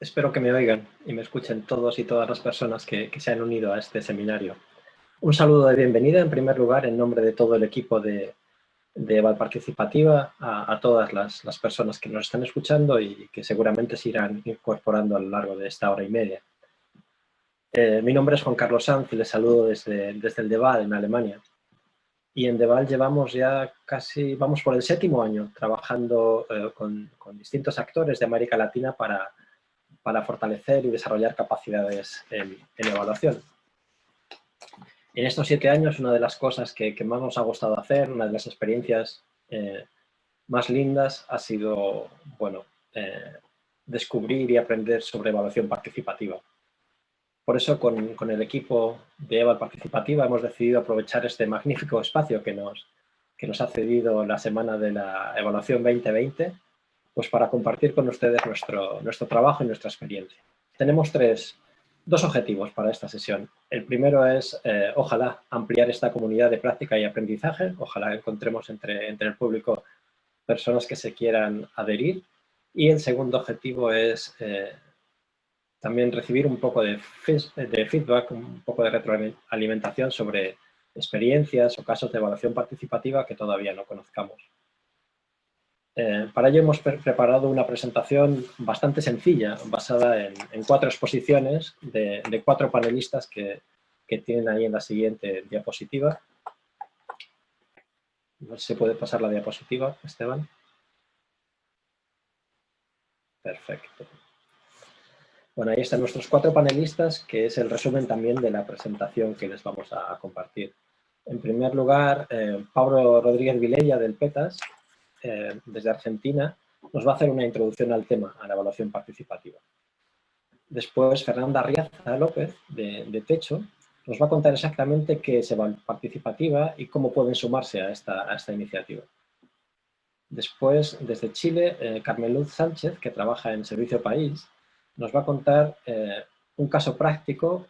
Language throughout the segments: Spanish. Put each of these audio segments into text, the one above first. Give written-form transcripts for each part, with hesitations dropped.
Espero que me oigan y me escuchen todos y todas las personas que se han unido a este seminario. Un saludo de bienvenida, en primer lugar, en nombre de todo el equipo de Eval Participativa, a todas las personas que nos están escuchando y que seguramente se irán incorporando a lo largo de esta hora y media. Mi nombre es Juan Carlos Sanz y les saludo desde el DeVal, en Alemania. Y en DeVal llevamos ya vamos por el 7º año trabajando con distintos actores de América Latina para fortalecer y desarrollar capacidades en evaluación. En estos 7 años, una de las cosas que más nos ha gustado hacer, una de las experiencias más lindas ha sido, descubrir y aprender sobre evaluación participativa. Por eso, con el equipo de Eval Participativa hemos decidido aprovechar este magnífico espacio que nos ha cedido la Semana de la Evaluación 2020, pues para compartir con ustedes nuestro trabajo y nuestra experiencia. Tenemos dos objetivos para esta sesión. El primero es, ojalá, ampliar esta comunidad de práctica y aprendizaje. Ojalá encontremos entre el público personas que se quieran adherir. Y el segundo objetivo es también recibir un poco de feedback, un poco de retroalimentación sobre experiencias o casos de evaluación participativa que todavía no conozcamos. Para ello hemos preparado una presentación bastante sencilla, basada en 4 exposiciones de 4 panelistas que tienen ahí en la siguiente diapositiva. No sé si se puede pasar la diapositiva, Esteban. Perfecto. Bueno, ahí están nuestros 4 panelistas, que es el resumen también de la presentación que les vamos a compartir. En primer lugar, Pablo Rodríguez Vilella, del PETAS, desde Argentina, nos va a hacer una introducción al tema, a la evaluación participativa. Después, Fernanda Arriaza López, de Techo, nos va a contar exactamente qué es evaluación participativa y cómo pueden sumarse a esta iniciativa. Después, desde Chile, Carmen Luz Sánchez, que trabaja en Servicio País, nos va a contar un caso práctico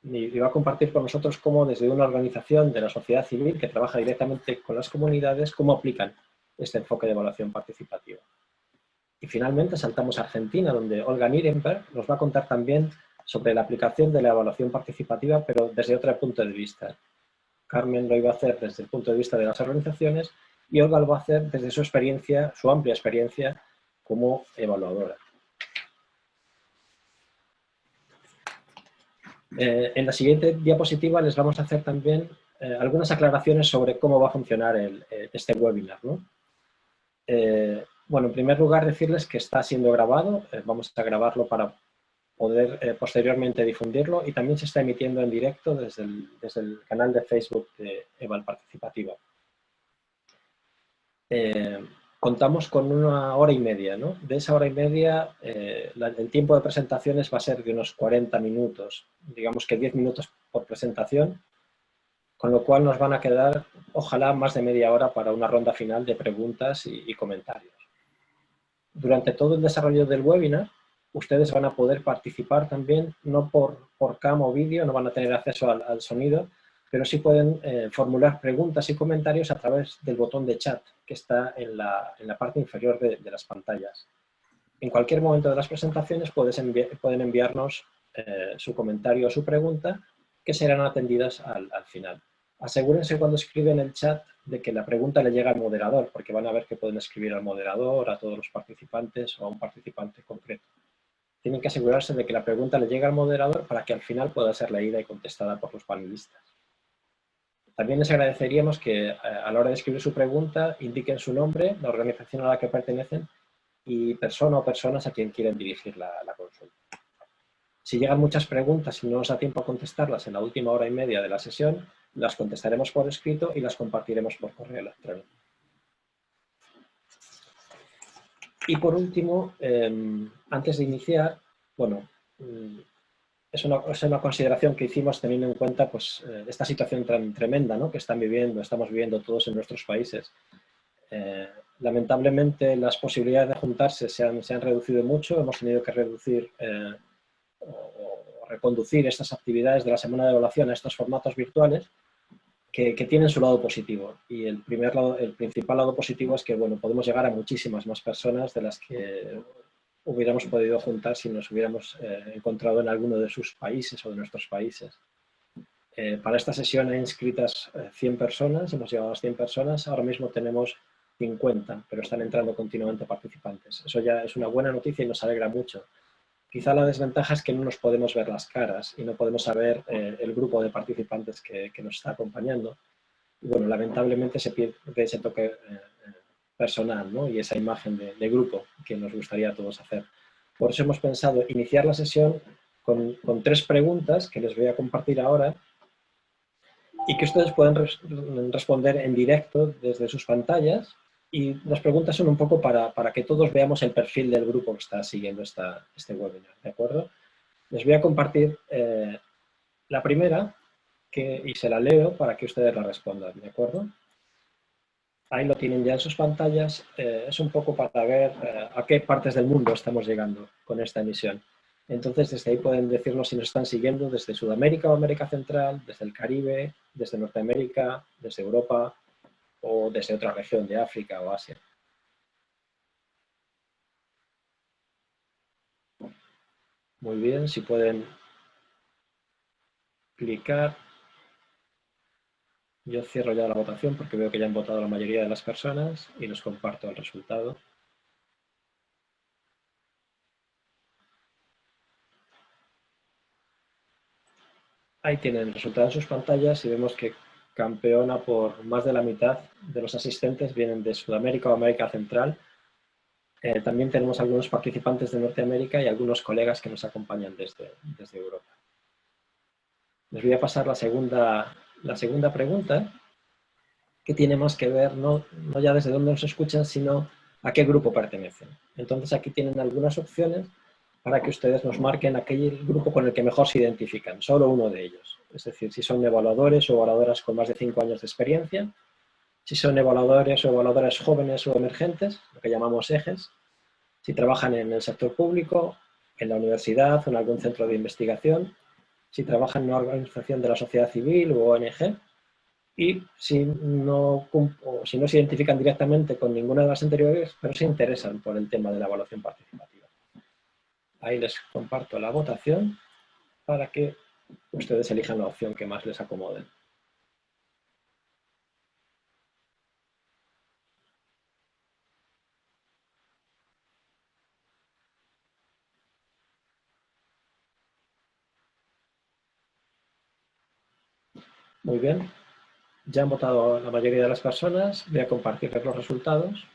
y va a compartir con nosotros cómo desde una organización de la sociedad civil que trabaja directamente con las comunidades, cómo aplican este enfoque de evaluación participativa. Y finalmente saltamos a Argentina, donde Olga Nirenberg nos va a contar también sobre la aplicación de la evaluación participativa, pero desde otro punto de vista. Carmen lo iba a hacer desde el punto de vista de las organizaciones y Olga lo va a hacer desde su experiencia, su amplia experiencia como evaluadora. En la siguiente diapositiva les vamos a hacer también algunas aclaraciones sobre cómo va a funcionar este webinar, ¿no? Bueno, en primer lugar decirles que está siendo grabado, vamos a grabarlo para poder posteriormente difundirlo y también se está emitiendo en directo desde el canal de Facebook de Eval Participativa. Contamos con 1 hora y media, ¿no? De esa hora y media, el tiempo de presentaciones va a ser de unos 40 minutos, digamos que 10 minutos por presentación, con lo cual nos van a quedar, ojalá, más de media hora para una ronda final de preguntas y comentarios. Durante todo el desarrollo del webinar, ustedes van a poder participar también, no por cam o vídeo, no van a tener acceso al sonido, pero sí pueden formular preguntas y comentarios a través del botón de chat que está en la parte inferior de las pantallas. En cualquier momento de las presentaciones pueden enviarnos su comentario o su pregunta, que serán atendidas al final. Asegúrense cuando escriben el chat de que la pregunta le llega al moderador, porque van a ver que pueden escribir al moderador, a todos los participantes o a un participante concreto. Tienen que asegurarse de que la pregunta le llegue al moderador para que al final pueda ser leída y contestada por los panelistas. También les agradeceríamos que a la hora de escribir su pregunta indiquen su nombre, la organización a la que pertenecen y persona o personas a quien quieren dirigir la consulta. Si llegan muchas preguntas y no nos da tiempo a contestarlas en la última hora y media de la sesión, las contestaremos por escrito y las compartiremos por correo electrónico. Y por último, antes de iniciar, bueno, es una consideración que hicimos teniendo en cuenta pues, esta situación tan tremenda, ¿no?, que estamos viviendo todos en nuestros países. Lamentablemente las posibilidades de juntarse se han reducido mucho, hemos tenido que reducir o reconducir estas actividades de la semana de evaluación a estos formatos virtuales que tienen su lado positivo. Y el principal lado positivo es que bueno, podemos llegar a muchísimas más personas de las que hubiéramos podido juntar si nos hubiéramos encontrado en alguno de sus países o de nuestros países. Para esta sesión hay inscritas 100 personas, hemos llegado a las 100 personas, ahora mismo tenemos 50, pero están entrando continuamente participantes. Eso ya es una buena noticia y nos alegra mucho. Quizá la desventaja es que no nos podemos ver las caras y no podemos saber el grupo de participantes que nos está acompañando. Y bueno, lamentablemente se pierde ese toque personal, ¿no? Y esa imagen de grupo que nos gustaría a todos hacer. Por eso hemos pensado iniciar la sesión con 3 preguntas que les voy a compartir ahora y que ustedes pueden responder en directo desde sus pantallas. Y las preguntas son un poco para que todos veamos el perfil del grupo que está siguiendo este webinar, ¿de acuerdo? Les voy a compartir la primera y se la leo para que ustedes la respondan, ¿de acuerdo? Ahí lo tienen ya en sus pantallas. Es un poco para ver a qué partes del mundo estamos llegando con esta emisión. Entonces, desde ahí pueden decirnos si nos están siguiendo desde Sudamérica o América Central, desde el Caribe, desde Norteamérica, desde Europa o desde otra región de África o Asia. Muy bien, si pueden clicar. Yo cierro ya la votación porque veo que ya han votado la mayoría de las personas y les comparto el resultado. Ahí tienen el resultado en sus pantallas y vemos que campeona por más de la mitad de los asistentes vienen de Sudamérica o América Central. También tenemos algunos participantes de Norteamérica y algunos colegas que nos acompañan desde Europa. Les voy a pasar la segunda pregunta, que tiene más que ver no ya desde dónde nos escuchan, sino a qué grupo pertenecen. Entonces aquí tienen algunas opciones para que ustedes nos marquen aquel grupo con el que mejor se identifican, solo uno de ellos. Es decir, si son evaluadores o evaluadoras con más de 5 años de experiencia, si son evaluadores o evaluadoras jóvenes o emergentes, lo que llamamos ejes, si trabajan en el sector público, en la universidad o en algún centro de investigación, si trabajan en una organización de la sociedad civil u ONG, y si no se identifican directamente con ninguna de las anteriores, pero se interesan por el tema de la evaluación participativa. Ahí les comparto la votación para que ustedes elijan la opción que más les acomode. Muy bien, ya han votado la mayoría de las personas, voy a compartirles los resultados.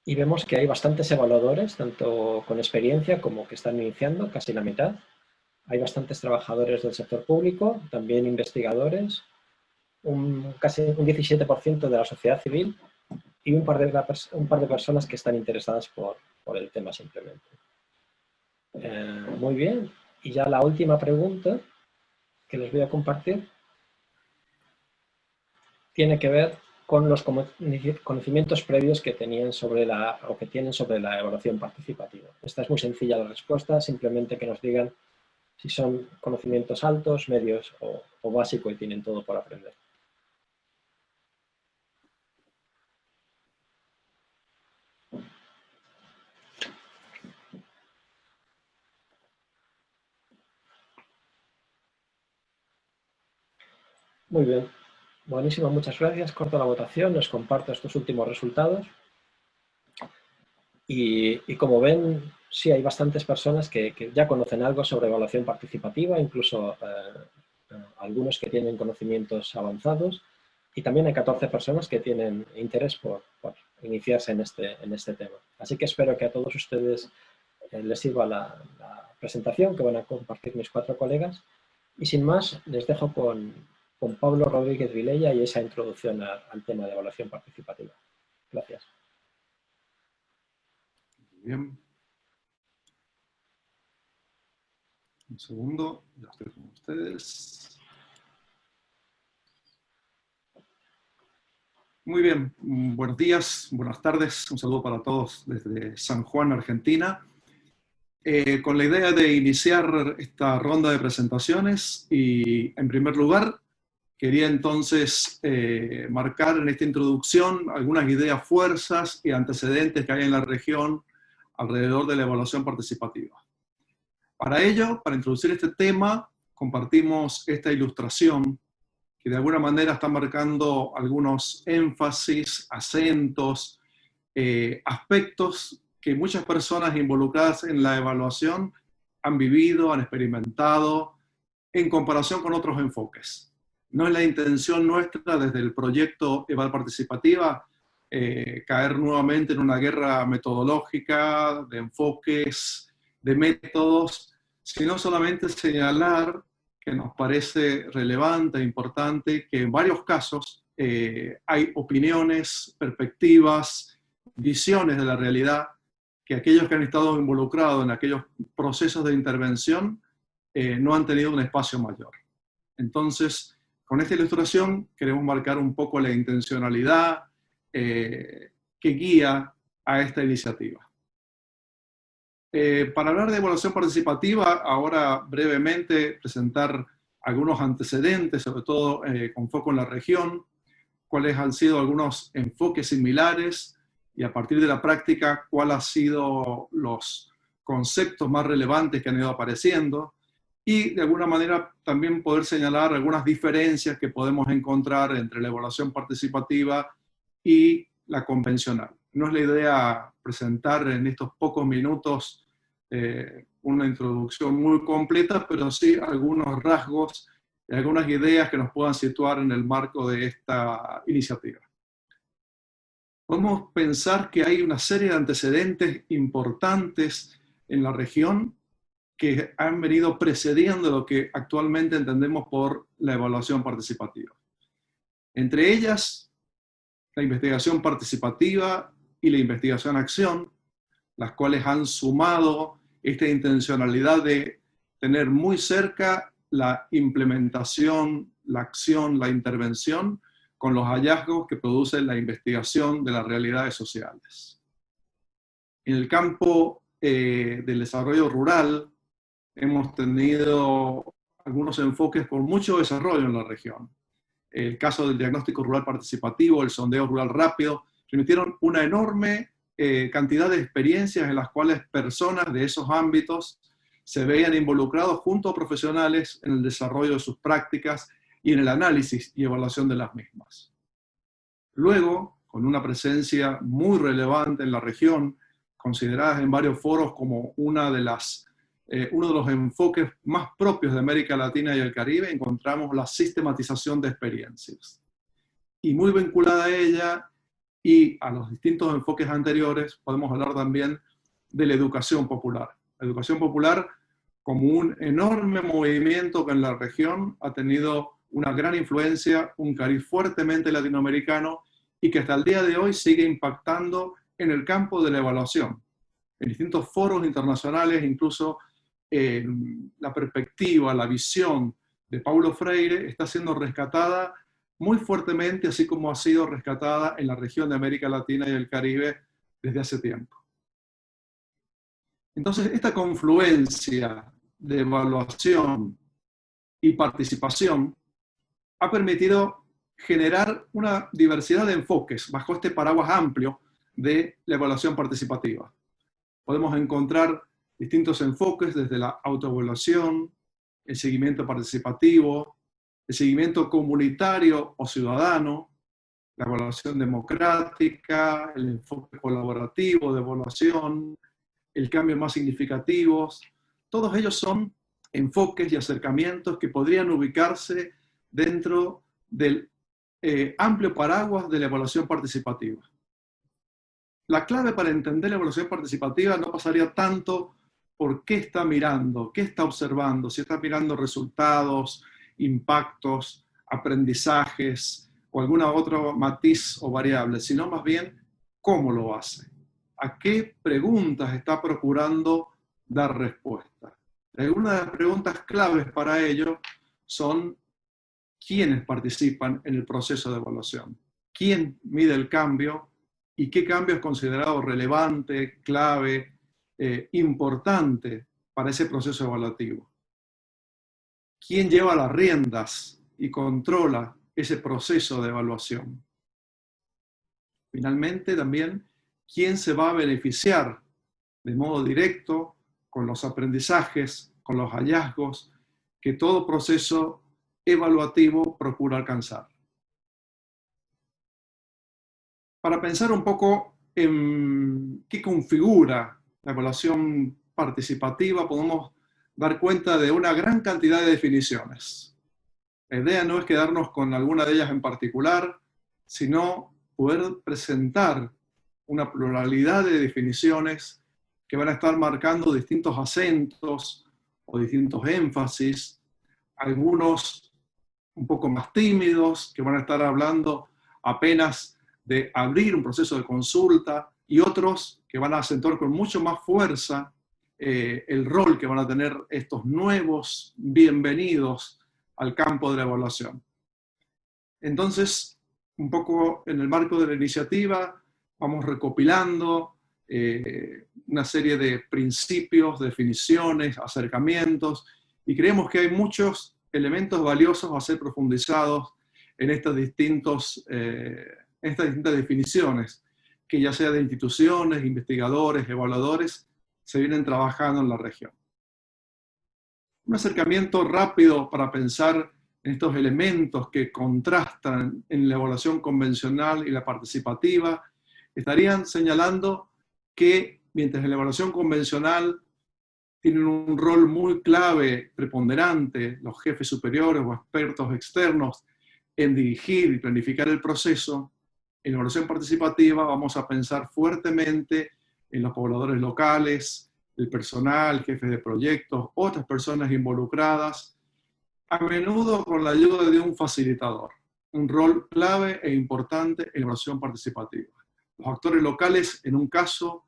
Y vemos que hay bastantes evaluadores, tanto con experiencia como que están iniciando, casi la mitad. Hay bastantes trabajadores del sector público, también investigadores, casi un 17% de la sociedad civil y un par de personas que están interesadas por el tema simplemente. Muy bien, y ya la última pregunta que les voy a compartir tiene que ver con los conocimientos previos que tenían que tienen sobre la evaluación participativa. Esta es muy sencilla la respuesta, simplemente que nos digan si son conocimientos altos, medios o básico y tienen todo por aprender. Muy bien, buenísimo, muchas gracias. Corto la votación, les comparto estos últimos resultados. Y como ven, sí hay bastantes personas que ya conocen algo sobre evaluación participativa, incluso algunos que tienen conocimientos avanzados, y también hay 14 personas que tienen interés por iniciarse en este tema. Así que espero que a todos ustedes les sirva la presentación que van a compartir mis 4 colegas. Y sin más, les dejo con Pablo Rodríguez Vilella y esa introducción al tema de evaluación participativa. Gracias. Bien. Un segundo, ya estoy con ustedes. Muy bien, buenos días, buenas tardes, un saludo para todos desde San Juan, Argentina. Con la idea de iniciar esta ronda de presentaciones y, en primer lugar, Quería entonces marcar en esta introducción algunas ideas, fuerzas y antecedentes que hay en la región alrededor de la evaluación participativa. Para ello, para introducir este tema, compartimos esta ilustración que de alguna manera está marcando algunos énfasis, acentos, aspectos que muchas personas involucradas en la evaluación han vivido, han experimentado, en comparación con otros enfoques. No es la intención nuestra desde el proyecto Eval Participativa caer nuevamente en una guerra metodológica, de enfoques, de métodos, sino solamente señalar que nos parece relevante e importante que en varios casos hay opiniones, perspectivas, visiones de la realidad que aquellos que han estado involucrados en aquellos procesos de intervención no han tenido un espacio mayor. Entonces, con esta ilustración queremos marcar un poco la intencionalidad que guía a esta iniciativa. Para hablar de evaluación participativa, ahora brevemente presentar algunos antecedentes, sobre todo con foco en la región, cuáles han sido algunos enfoques similares y a partir de la práctica, cuáles han sido los conceptos más relevantes que han ido apareciendo y de alguna manera también poder señalar algunas diferencias que podemos encontrar entre la evaluación participativa y la convencional. No es la idea presentar en estos pocos minutos una introducción muy completa, pero sí algunos rasgos y algunas ideas que nos puedan situar en el marco de esta iniciativa. Podemos pensar que hay una serie de antecedentes importantes en la región que han venido precediendo lo que actualmente entendemos por la evaluación participativa. Entre ellas, la investigación participativa y la investigación-acción, las cuales han sumado esta intencionalidad de tener muy cerca la implementación, la acción, la intervención con los hallazgos que produce la investigación de las realidades sociales. En el campo del desarrollo rural, hemos tenido algunos enfoques con mucho desarrollo en la región. El caso del diagnóstico rural participativo, el sondeo rural rápido, permitieron una enorme cantidad de experiencias en las cuales personas de esos ámbitos se veían involucrados junto a profesionales en el desarrollo de sus prácticas y en el análisis y evaluación de las mismas. Luego, con una presencia muy relevante en la región, consideradas en varios foros como uno de los enfoques más propios de América Latina y el Caribe, encontramos la sistematización de experiencias. Y muy vinculada a ella y a los distintos enfoques anteriores, podemos hablar también de la educación popular. La educación popular como un enorme movimiento que en la región ha tenido una gran influencia, un cariz fuertemente latinoamericano y que hasta el día de hoy sigue impactando en el campo de la evaluación. En distintos foros internacionales, incluso la perspectiva, la visión de Paulo Freire está siendo rescatada muy fuertemente, así como ha sido rescatada en la región de América Latina y el Caribe desde hace tiempo. Entonces, esta confluencia de evaluación y participación ha permitido generar una diversidad de enfoques bajo este paraguas amplio de la evaluación participativa. Podemos encontrar distintos enfoques desde la autoevaluación, el seguimiento participativo, el seguimiento comunitario o ciudadano, la evaluación democrática, el enfoque colaborativo de evaluación, el cambio más significativos. Todos ellos son enfoques y acercamientos que podrían ubicarse dentro del amplio paraguas de la evaluación participativa. La clave para entender la evaluación participativa no pasaría tanto por qué está mirando, qué está observando, si está mirando resultados, impactos, aprendizajes o alguna otra matiz o variable, sino más bien cómo lo hace, a qué preguntas está procurando dar respuesta. Algunas de las preguntas claves para ello son quiénes participan en el proceso de evaluación, quién mide el cambio y qué cambio es considerado relevante, clave, importante para ese proceso evaluativo. ¿Quién lleva las riendas y controla ese proceso de evaluación. Finalmente, también, ¿quién se va a beneficiar de modo directo con los aprendizajes, con los hallazgos que todo proceso evaluativo procura alcanzar? Para pensar un poco en qué configura la evaluación participativa, podemos dar cuenta de una gran cantidad de definiciones. La idea no es quedarnos con alguna de ellas en particular, sino poder presentar una pluralidad de definiciones que van a estar marcando distintos acentos o distintos énfasis, algunos un poco más tímidos, que van a estar hablando apenas de abrir un proceso de consulta, y otros que van a acentuar con mucho más fuerza el rol que van a tener estos nuevos bienvenidos al campo de la evaluación. Entonces, un poco en el marco de la iniciativa, vamos recopilando una serie de principios, definiciones, acercamientos, y creemos que hay muchos elementos valiosos a ser profundizados en estas distintas definiciones, que ya sea de instituciones, investigadores, evaluadores, se vienen trabajando en la región. Un acercamiento rápido para pensar en estos elementos que contrastan en la evaluación convencional y la participativa, estarían señalando que mientras en la evaluación convencional tienen un rol muy clave, preponderante, los jefes superiores o expertos externos en dirigir y planificar el proceso, en la evaluación participativa vamos a pensar fuertemente en los pobladores locales, el personal, jefes de proyectos, otras personas involucradas, a menudo con la ayuda de un facilitador, un rol clave e importante en la evaluación participativa. Los actores locales, en un caso,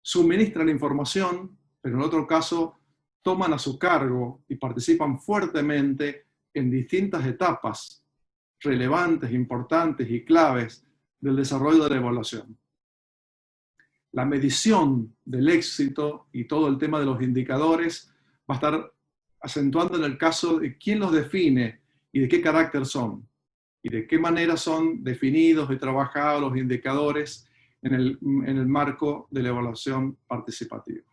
suministran información, pero en otro caso, toman a su cargo y participan fuertemente en distintas etapas relevantes, importantes y claves del desarrollo de la evaluación. La medición del éxito y todo el tema de los indicadores va a estar acentuando en el caso de quién los define y de qué carácter son, y de qué manera son definidos y trabajados los indicadores en el marco de la evaluación participativa.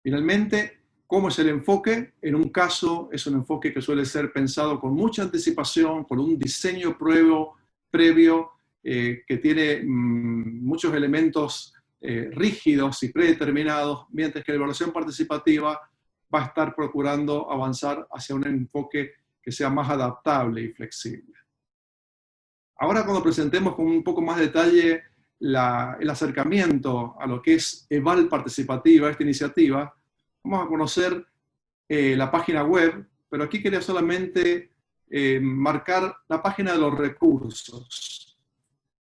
Finalmente, ¿cómo es el enfoque? En un caso es un enfoque que suele ser pensado con mucha anticipación, con un diseño previo que tiene muchos elementos rígidos y predeterminados, mientras que la evaluación participativa va a estar procurando avanzar hacia un enfoque que sea más adaptable y flexible. Ahora, cuando presentemos con un poco más de detalle el acercamiento a lo que es EVAL participativa, esta iniciativa, vamos a conocer la página web, pero aquí quería solamente marcar la página de los recursos.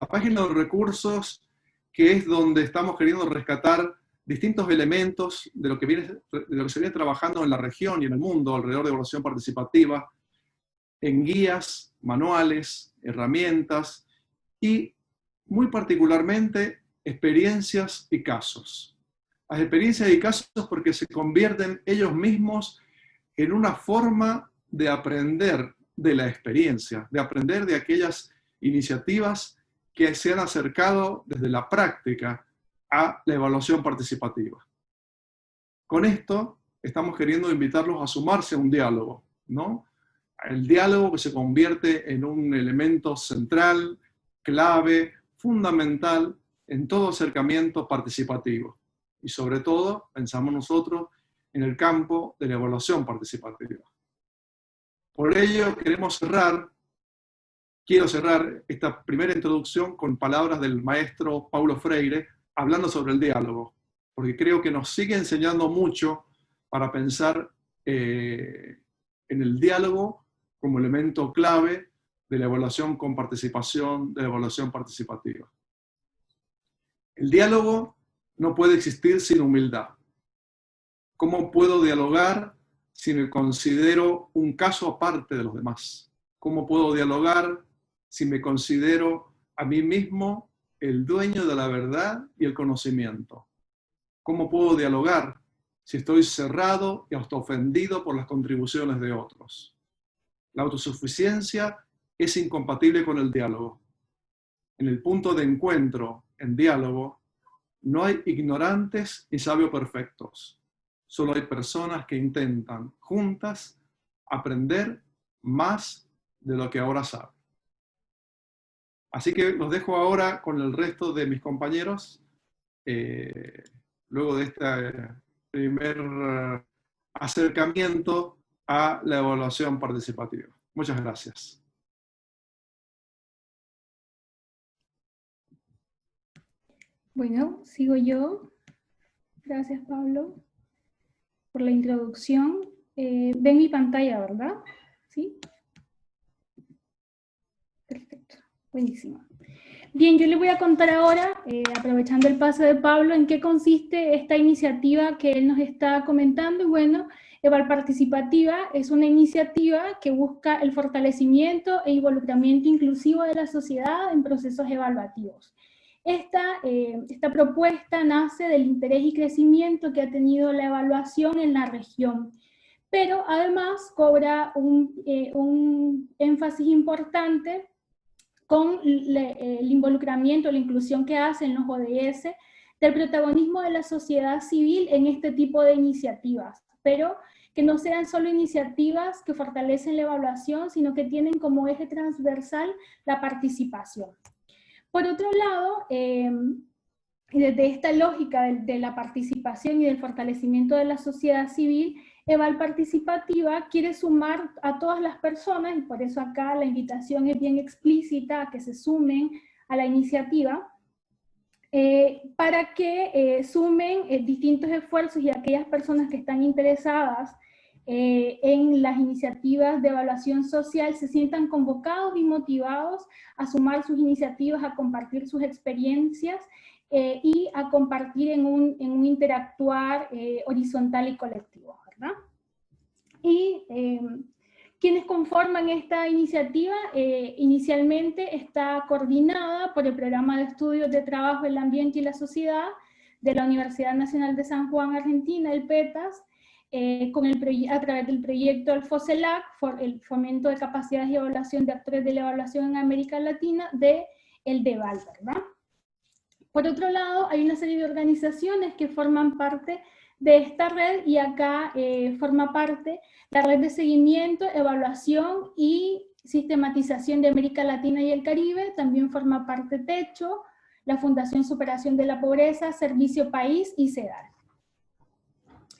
La página de los recursos, que es donde estamos queriendo rescatar distintos elementos de lo que se viene trabajando en la región y en el mundo alrededor de evaluación participativa, en guías, manuales, herramientas y, muy particularmente, experiencias y casos. Las experiencias y casos porque se convierten ellos mismos en una forma de aprender de la experiencia, de aprender de aquellas iniciativas que se han acercado desde la práctica a la evaluación participativa. Con esto estamos queriendo invitarlos a sumarse a un diálogo, ¿no? El diálogo que se convierte en un elemento central, clave, fundamental en todo acercamiento participativo. Y sobre todo, pensamos nosotros, en el campo de la evaluación participativa. Por ello, quiero cerrar esta primera introducción con palabras del maestro Paulo Freire, hablando sobre el diálogo, porque creo que nos sigue enseñando mucho para pensar en el diálogo como elemento clave de la evaluación con participación, de la evaluación participativa. El diálogo no puede existir sin humildad. ¿Cómo puedo dialogar si me considero un caso aparte de los demás? ¿Cómo puedo dialogar si me considero a mí mismo el dueño de la verdad y el conocimiento? ¿Cómo puedo dialogar si estoy cerrado y hasta ofendido por las contribuciones de otros? La autosuficiencia es incompatible con el diálogo. En el punto de encuentro, en diálogo, no hay ignorantes ni sabios perfectos. Solo hay personas que intentan juntas aprender más de lo que ahora saben. Así que los dejo ahora con el resto de mis compañeros, luego de este primer acercamiento a la evaluación participativa. Muchas gracias. Bueno, sigo yo. Gracias, Pablo, por la introducción. Ven mi pantalla, ¿verdad? ¿Sí? Perfecto, buenísimo. Bien, yo les voy a contar ahora, aprovechando el paso de Pablo, en qué consiste esta iniciativa que él nos está comentando. Y bueno, EVAL Participativa es una iniciativa que busca el fortalecimiento e involucramiento inclusivo de la sociedad en procesos evaluativos. Esta propuesta nace del interés y crecimiento que ha tenido la evaluación en la región, pero además cobra un énfasis importante con el involucramiento, la inclusión que hacen los ODS, del protagonismo de la sociedad civil en este tipo de iniciativas, pero que no sean solo iniciativas que fortalecen la evaluación, sino que tienen como eje transversal la participación. Por otro lado, desde esta lógica de la participación y del fortalecimiento de la sociedad civil, EVAL Participativa quiere sumar a todas las personas, y por eso acá la invitación es bien explícita a que se sumen a la iniciativa, para que sumen distintos esfuerzos, y aquellas personas que están interesadas en las iniciativas de evaluación social se sientan convocados y motivados a sumar sus iniciativas, a compartir sus experiencias y a compartir en un interactuar horizontal y colectivo, ¿verdad? Y quienes conforman esta iniciativa, inicialmente está coordinada por el Programa de Estudios de Trabajo, el Ambiente y la Sociedad de la Universidad Nacional de San Juan, Argentina, el PETAS, a través del proyecto del FOSELAC, el Fomento de Capacidades y Evaluación de Actores de la Evaluación en América Latina, de el DEVAL, ¿verdad? Por otro lado, hay una serie de organizaciones que forman parte de esta red, y acá forma parte la Red de Seguimiento, Evaluación y Sistematización de América Latina y el Caribe. También forma parte Techo, la Fundación Superación de la Pobreza, Servicio País y CEDAR.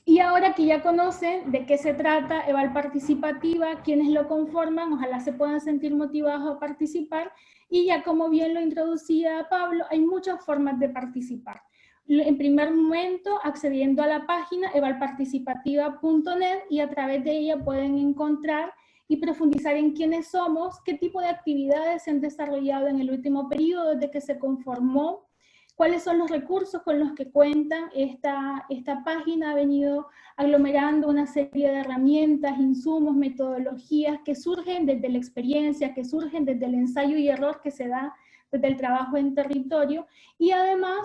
Y ahora que ya conocen de qué se trata EVAL Participativa, quienes lo conforman, ojalá se puedan sentir motivados a participar, y ya como bien lo introducía Pablo, hay muchas formas de participar. En primer momento, accediendo a la página evalparticipativa.net, y a través de ella pueden encontrar y profundizar en quiénes somos, qué tipo de actividades se han desarrollado en el último periodo desde que se conformó, cuáles son los recursos con los que cuentan. Esta página ha venido aglomerando una serie de herramientas, insumos, metodologías que surgen desde la experiencia, que surgen desde el ensayo y error que se da desde el trabajo en territorio, y además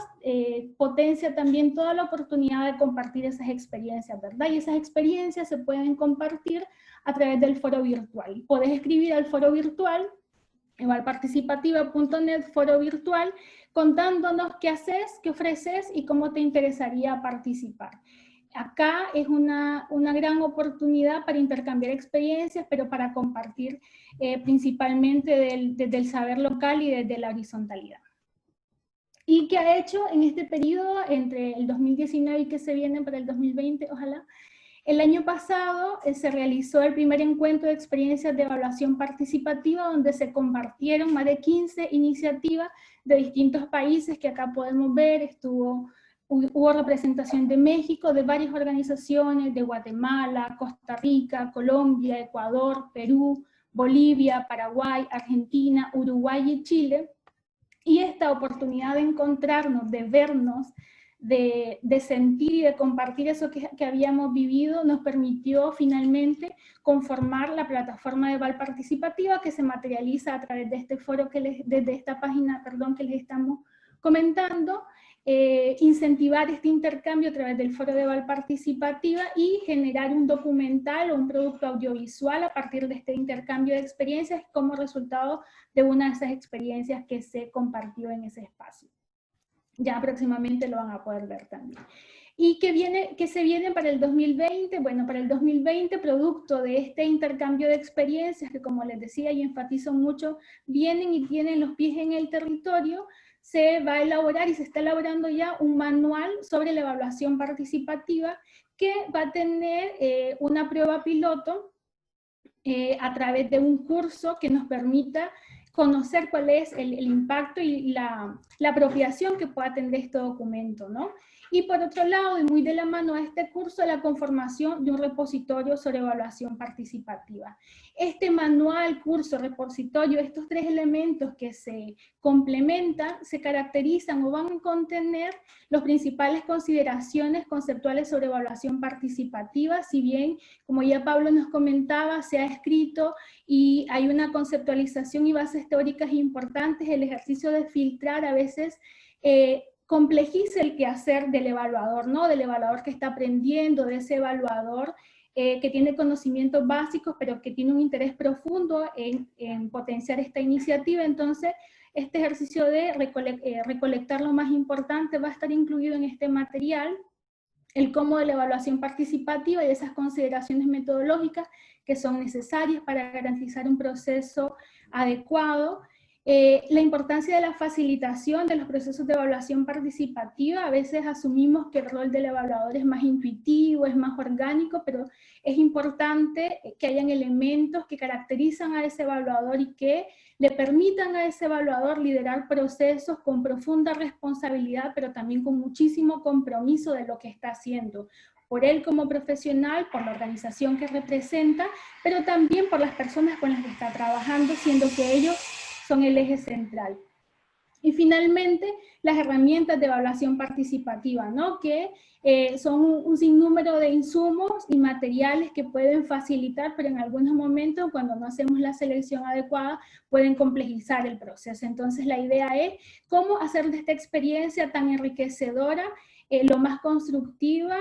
potencia también toda la oportunidad de compartir esas experiencias, ¿verdad? Y esas experiencias se pueden compartir a través del foro virtual. Podés escribir al foro virtual, evalparticipativa.net, foro virtual, contándonos qué haces, qué ofreces y cómo te interesaría participar. Acá es una gran oportunidad para intercambiar experiencias, pero para compartir principalmente desde el saber local y desde la horizontalidad. ¿Y qué ha hecho en este periodo entre el 2019 y que se viene para el 2020? Ojalá. El año pasado se realizó el primer encuentro de experiencias de evaluación participativa, donde se compartieron más de 15 iniciativas de distintos países que acá podemos ver. Hubo representación de México, de varias organizaciones, de Guatemala, Costa Rica, Colombia, Ecuador, Perú, Bolivia, Paraguay, Argentina, Uruguay y Chile. Y esta oportunidad de encontrarnos, de vernos, de sentir y de compartir eso que habíamos vivido, nos permitió finalmente conformar la plataforma de EVAL Participativa, que se materializa a través de este foro, desde esta página, perdón, que les estamos comentando, incentivar este intercambio a través del Foro de Eval Participativa y generar un documental o un producto audiovisual a partir de este intercambio de experiencias como resultado de una de esas experiencias que se compartió en ese espacio. Ya próximamente lo van a poder ver también. ¿Y qué se viene para el 2020? Bueno, para el 2020, producto de este intercambio de experiencias, que como les decía y enfatizo mucho, vienen y tienen los pies en el territorio, se va a elaborar y se está elaborando ya un manual sobre la evaluación participativa que va a tener una prueba piloto a través de un curso que nos permita conocer cuál es el impacto y la apropiación que pueda tener este documento, ¿no? Y por otro lado, y muy de la mano a este curso, la conformación de un repositorio sobre evaluación participativa. Este manual, curso, repositorio, estos tres elementos que se complementan, se caracterizan o van a contener las principales consideraciones conceptuales sobre evaluación participativa, si bien, como ya Pablo nos comentaba, se ha escrito y hay una conceptualización y bases teóricas importantes, el ejercicio de filtrar a veces complejiza el quehacer del evaluador, ¿no? Del evaluador que está aprendiendo, de ese evaluador que tiene conocimientos básicos, pero que tiene un interés profundo en potenciar esta iniciativa. Entonces, este ejercicio de recolectar lo más importante va a estar incluido en este material, el cómo de la evaluación participativa y esas consideraciones metodológicas que son necesarias para garantizar un proceso adecuado. La importancia de la facilitación de los procesos de evaluación participativa. A veces asumimos que el rol del evaluador es más intuitivo, es más orgánico, pero es importante que hayan elementos que caracterizan a ese evaluador y que le permitan a ese evaluador liderar procesos con profunda responsabilidad, pero también con muchísimo compromiso de lo que está haciendo, por él como profesional, por la organización que representa, pero también por las personas con las que está trabajando, siendo que ellos son el eje central. Y finalmente, las herramientas de evaluación participativa, ¿no? Que son un sinnúmero de insumos y materiales que pueden facilitar, pero en algunos momentos, cuando no hacemos la selección adecuada, pueden complejizar el proceso. Entonces, la idea es cómo hacer de esta experiencia tan enriquecedora, lo más constructiva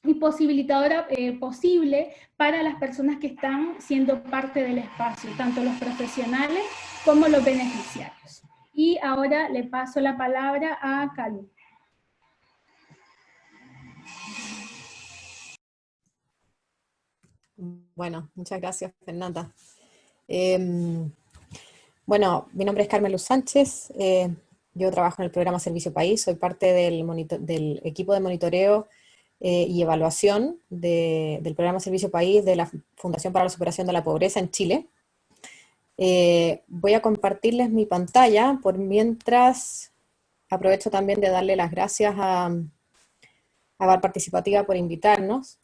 y posibilitadora posible para las personas que están siendo parte del espacio, tanto los profesionales como los beneficiarios. Y ahora le paso la palabra a Calu. Bueno, muchas gracias, Fernanda. Bueno, mi nombre es Carmen Luz Sánchez, yo trabajo en el programa Servicio País, soy parte del equipo de monitoreo y evaluación del programa Servicio País de la Fundación para la Superación de la Pobreza en Chile. Voy a compartirles mi pantalla, por mientras aprovecho también de darle las gracias a Eval Participativa por invitarnos.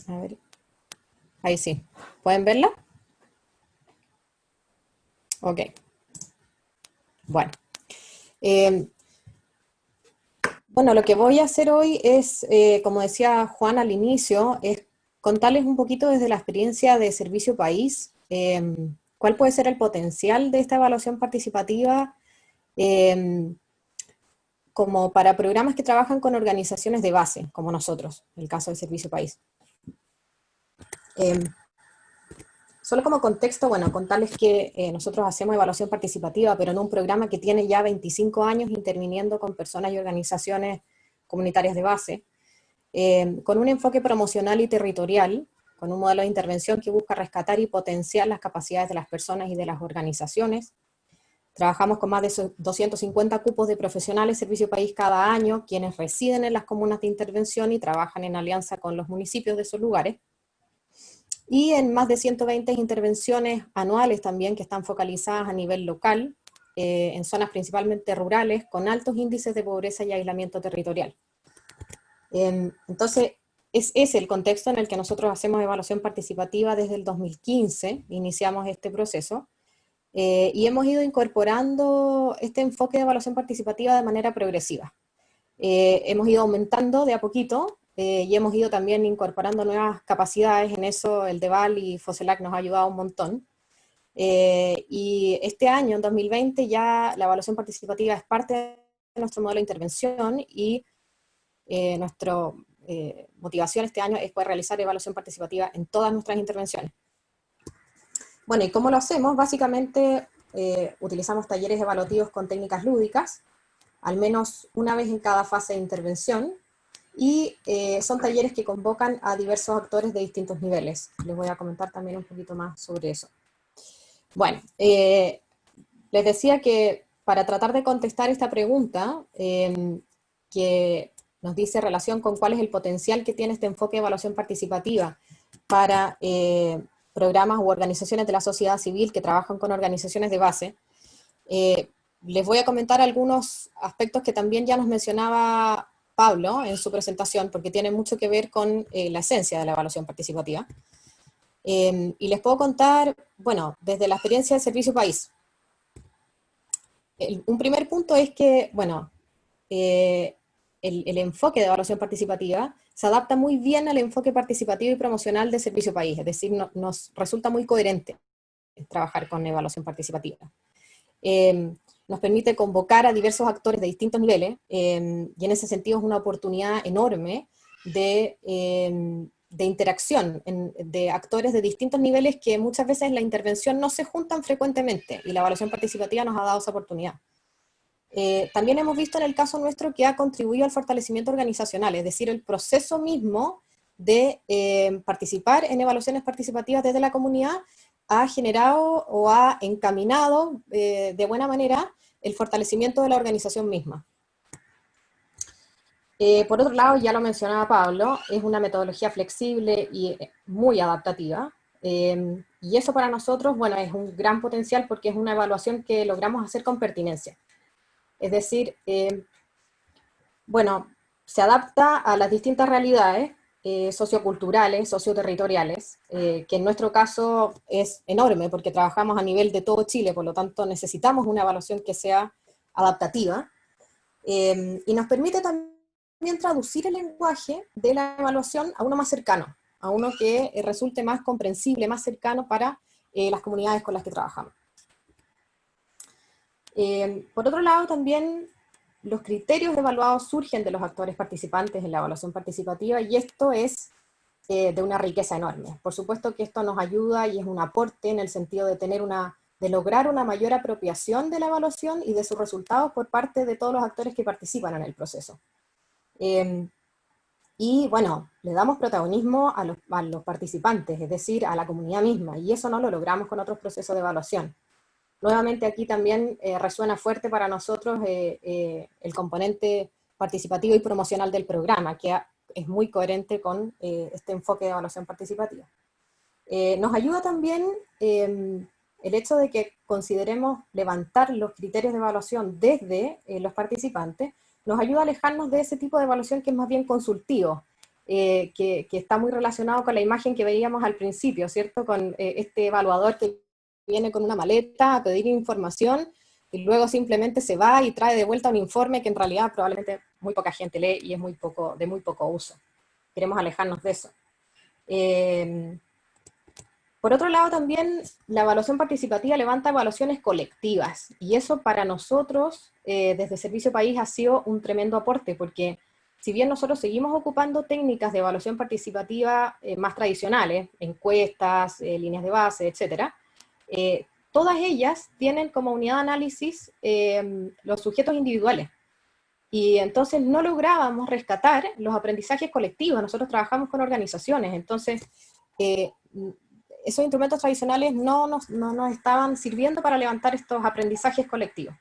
A ver, ahí sí, ¿pueden verla? Ok, bueno. Bueno, lo que voy a hacer hoy es, como decía Juan al inicio, es contarles un poquito desde la experiencia de Servicio País, cuál puede ser el potencial de esta evaluación participativa como para programas que trabajan con organizaciones de base, como nosotros, en el caso de Servicio País. Solo como contexto, bueno, contarles que nosotros hacemos evaluación participativa, pero en un programa que tiene ya 25 años interviniendo con personas y organizaciones comunitarias de base, con un enfoque promocional y territorial, con un modelo de intervención que busca rescatar y potenciar las capacidades de las personas y de las organizaciones. Trabajamos con más de 250 cupos de profesionales Servicio País cada año, quienes residen en las comunas de intervención y trabajan en alianza con los municipios de esos lugares. Y en más de 120 intervenciones anuales también que están focalizadas a nivel local, en zonas principalmente rurales, con altos índices de pobreza y aislamiento territorial. Entonces, es ese el contexto en el que nosotros hacemos evaluación participativa desde el 2015, iniciamos este proceso, y hemos ido incorporando este enfoque de evaluación participativa de manera progresiva. Hemos ido aumentando de a poquito y hemos ido también incorporando nuevas capacidades. En eso el DEVAL y FOSELAC nos ha ayudado un montón. Y este año, en 2020, ya la evaluación participativa es parte de nuestro modelo de intervención, y nuestra motivación este año es poder realizar evaluación participativa en todas nuestras intervenciones. Bueno, ¿y cómo lo hacemos? Básicamente utilizamos talleres evaluativos con técnicas lúdicas, al menos una vez en cada fase de intervención, y son talleres que convocan a diversos actores de distintos niveles. Les voy a comentar también un poquito más sobre eso. Bueno, les decía que para tratar de contestar esta pregunta, que nos dice relación con cuál es el potencial que tiene este enfoque de evaluación participativa para programas u organizaciones de la sociedad civil que trabajan con organizaciones de base, les voy a comentar algunos aspectos que también ya nos mencionaba Pablo en su presentación, porque tienen mucho que ver con la esencia de la evaluación participativa. Y les puedo contar, bueno, desde la experiencia del Servicio País. Un primer punto es que, bueno, el enfoque de evaluación participativa se adapta muy bien al enfoque participativo y promocional de Servicio País, es decir, nos resulta muy coherente trabajar con evaluación participativa. Nos permite convocar a diversos actores de distintos niveles, y en ese sentido es una oportunidad enorme de interacción de actores de distintos niveles que muchas veces en la intervención no se juntan frecuentemente, y la evaluación participativa nos ha dado esa oportunidad. También hemos visto en el caso nuestro que ha contribuido al fortalecimiento organizacional, es decir, el proceso mismo de participar en evaluaciones participativas desde la comunidad ha generado o ha encaminado de buena manera el fortalecimiento de la organización misma. Por otro lado, ya lo mencionaba Pablo, es una metodología flexible y muy adaptativa, y eso para nosotros, bueno, es un gran potencial porque es una evaluación que logramos hacer con pertinencia. Es decir, bueno, se adapta a las distintas realidades socioculturales, socioterritoriales, que en nuestro caso es enorme porque trabajamos a nivel de todo Chile, por lo tanto necesitamos una evaluación que sea adaptativa, y nos permite también traducir el lenguaje de la evaluación a uno más cercano, a uno que resulte más comprensible, más cercano para las comunidades con las que trabajamos. Por otro lado, también los criterios evaluados surgen de los actores participantes en la evaluación participativa, y esto es de una riqueza enorme. Por supuesto que esto nos ayuda y es un aporte en el sentido de de lograr una mayor apropiación de la evaluación y de sus resultados por parte de todos los actores que participan en el proceso. Y bueno, le damos protagonismo a los participantes, es decir, a la comunidad misma, y eso no lo logramos con otros procesos de evaluación. Nuevamente aquí también resuena fuerte para nosotros el componente participativo y promocional del programa, que es muy coherente con este enfoque de evaluación participativa. Nos ayuda también el hecho de que consideremos levantar los criterios de evaluación desde los participantes, nos ayuda a alejarnos de ese tipo de evaluación que es más bien consultivo, que está muy relacionado con la imagen que veíamos al principio, ¿cierto? Con este evaluador que viene con una maleta a pedir información y luego simplemente se va y trae de vuelta un informe que en realidad probablemente muy poca gente lee y es de muy poco uso. Queremos alejarnos de eso. Por otro lado también la evaluación participativa levanta evaluaciones colectivas, y eso para nosotros desde Servicio País ha sido un tremendo aporte, porque si bien nosotros seguimos ocupando técnicas de evaluación participativa más tradicionales, encuestas, líneas de base, etcétera, todas ellas tienen como unidad de análisis los sujetos individuales, y entonces no lográbamos rescatar los aprendizajes colectivos. Nosotros trabajamos con organizaciones, entonces esos instrumentos tradicionales no nos estaban sirviendo para levantar estos aprendizajes colectivos.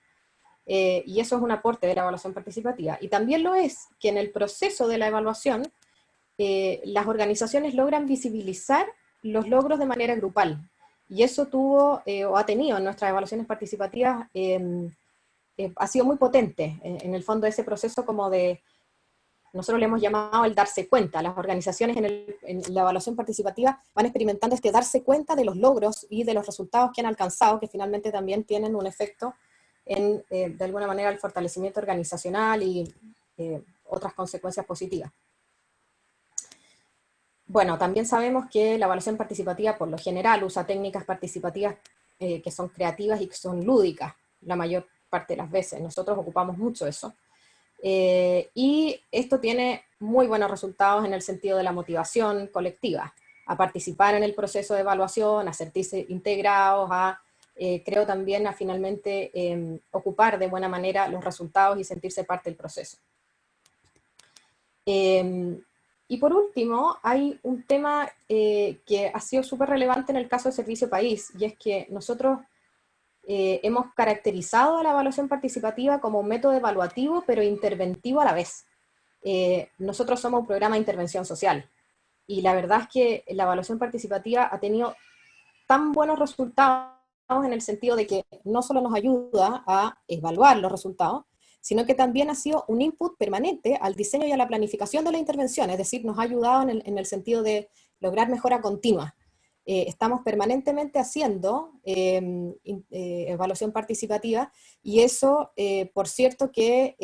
Y eso es un aporte de la evaluación participativa. Y también lo es que en el proceso de la evaluación, las organizaciones logran visibilizar los logros de manera grupal. Y eso tuvo, o ha tenido en nuestras evaluaciones participativas, ha sido muy potente, en el fondo ese proceso como de, nosotros le hemos llamado el darse cuenta. Las organizaciones en la evaluación participativa van experimentando este darse cuenta de los logros y de los resultados que han alcanzado, que finalmente también tienen un efecto en, de alguna manera, el fortalecimiento organizacional y otras consecuencias positivas. Bueno, también sabemos que la evaluación participativa por lo general usa técnicas participativas que son creativas y que son lúdicas la mayor parte de las veces. Nosotros ocupamos mucho eso. Y esto tiene muy buenos resultados en el sentido de la motivación colectiva, a participar en el proceso de evaluación, a sentirse integrados, creo también a finalmente ocupar de buena manera los resultados y sentirse parte del proceso. Y por último, hay un tema que ha sido súper relevante en el caso de Servicio País, y es que nosotros hemos caracterizado a la evaluación participativa como un método evaluativo, pero interventivo a la vez. Nosotros somos un programa de intervención social, y la verdad es que la evaluación participativa ha tenido tan buenos resultados en el sentido de que no solo nos ayuda a evaluar los resultados, sino que también ha sido un input permanente al diseño y a la planificación de la intervención, es decir, nos ha ayudado en el sentido de lograr mejora continua. Estamos permanentemente haciendo evaluación participativa, y eso, por cierto, que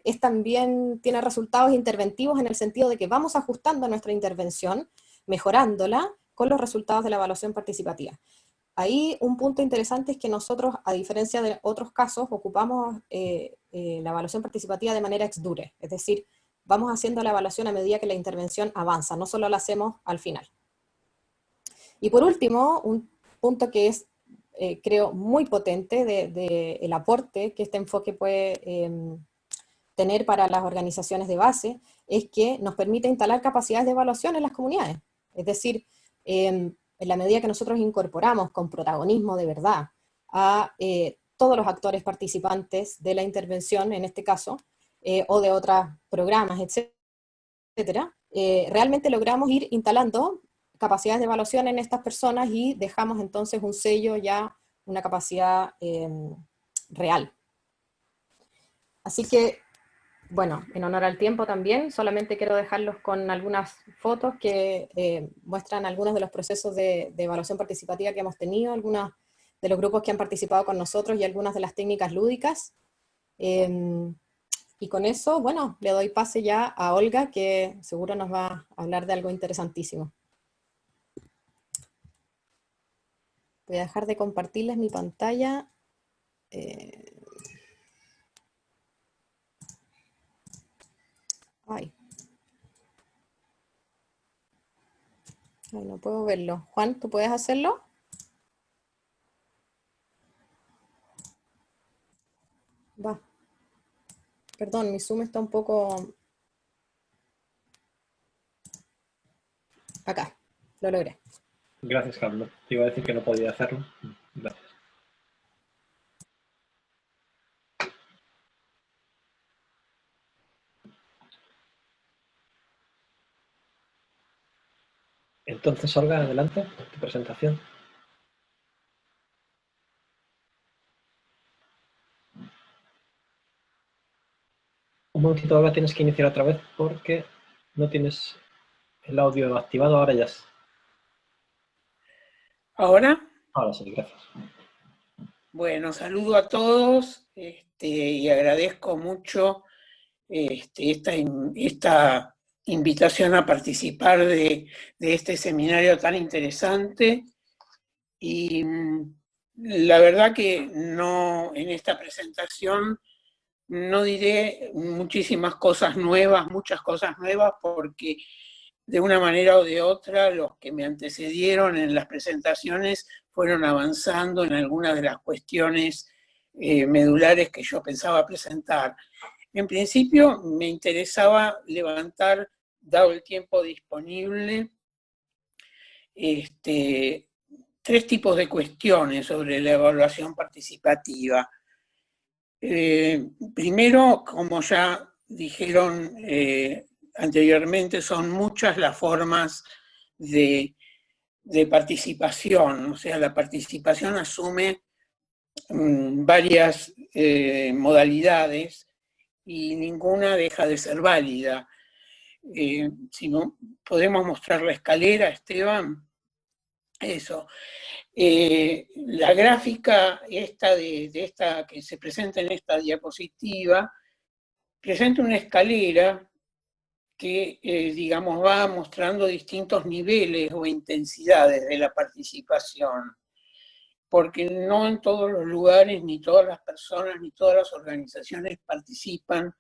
es también tiene resultados interventivos en el sentido de que vamos ajustando nuestra intervención, mejorándola con los resultados de la evaluación participativa. Ahí un punto interesante es que nosotros, a diferencia de otros casos, ocupamos la evaluación participativa de manera ex dure, es decir, vamos haciendo la evaluación a medida que la intervención avanza, no solo la hacemos al final. Y por último, un punto que es, creo, muy potente del aporte que este enfoque puede tener para las organizaciones de base, es que nos permite instalar capacidades de evaluación en las comunidades. Es decir, en la medida que nosotros incorporamos con protagonismo de verdad a todos los actores participantes de la intervención, en este caso, o de otros programas, etcétera, realmente logramos ir instalando capacidades de evaluación en estas personas y dejamos entonces un sello ya, una capacidad real. Así que, bueno, en honor al tiempo también, solamente quiero dejarlos con algunas fotos que muestran algunos de los procesos de evaluación participativa que hemos tenido, algunos de los grupos que han participado con nosotros y algunas de las técnicas lúdicas. Y con eso, bueno, le doy pase ya a Olga, que seguro nos va a hablar de algo interesantísimo. Voy a dejar de compartirles mi pantalla. Ay, no puedo verlo. Juan, ¿tú puedes hacerlo? Va. Perdón, mi Zoom está un poco... Acá, lo logré. Gracias, Carlos. Te iba a decir que no podía hacerlo. Gracias. Entonces, Olga, adelante, tu presentación. Un momentito, Olga, tienes que iniciar otra vez porque no tienes el audio activado. Ahora ya. ¿Ahora? Ahora sí, gracias. Bueno, saludo a todos y agradezco mucho esta invitación a participar de este seminario tan interesante. Y la verdad que no, en esta presentación no diré muchísimas cosas nuevas, muchas cosas nuevas, porque de una manera o de otra los que me antecedieron en las presentaciones fueron avanzando en algunas de las cuestiones medulares que yo pensaba presentar. En principio me interesaba levantar, dado el tiempo disponible, tres tipos de cuestiones sobre la evaluación participativa. Primero, como ya dijeron anteriormente, son muchas las formas de participación, o sea, la participación asume varias modalidades y ninguna deja de ser válida. Si no, podemos mostrar la escalera, Esteban. Eso. La gráfica esta que se presenta en esta diapositiva presenta una escalera que, digamos, va mostrando distintos niveles o intensidades de la participación, porque no en todos los lugares, ni todas las personas, ni todas las organizaciones participan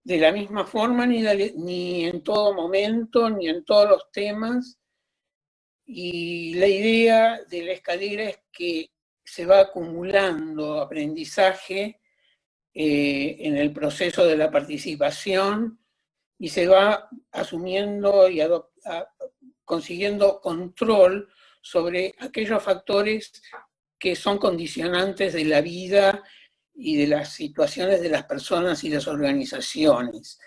de la misma forma, ni en todo momento, ni en todos los temas. Y la idea de la escalera es que se va acumulando aprendizaje en el proceso de la participación y se va asumiendo y consiguiendo control sobre aquellos factores que son condicionantes de la vida y de las situaciones de las personas y las organizaciones,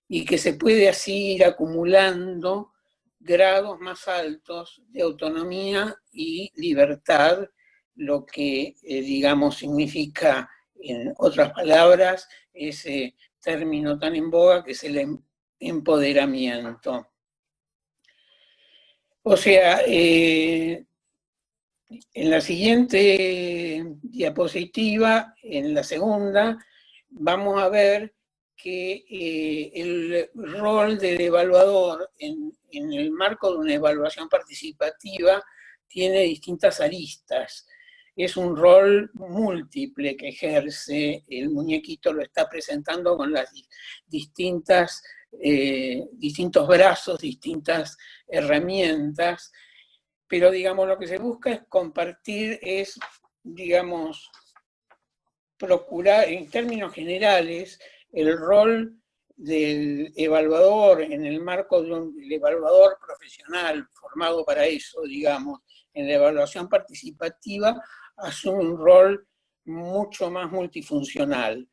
y que se puede así ir acumulando grados más altos de autonomía y libertad, lo que, digamos, significa, en otras palabras, ese término tan en boga que es el empoderamiento. O sea, en la siguiente diapositiva, en la segunda, vamos a ver que el rol del evaluador en el marco de una evaluación participativa tiene distintas aristas. Es un rol múltiple que ejerce, el muñequito lo está presentando con las distintos brazos, distintas herramientas, pero digamos lo que se busca es compartir, es, digamos, procurar en términos generales el rol del evaluador en el marco de un evaluador profesional formado para eso, digamos, en la evaluación participativa, asume un rol mucho más multifuncional.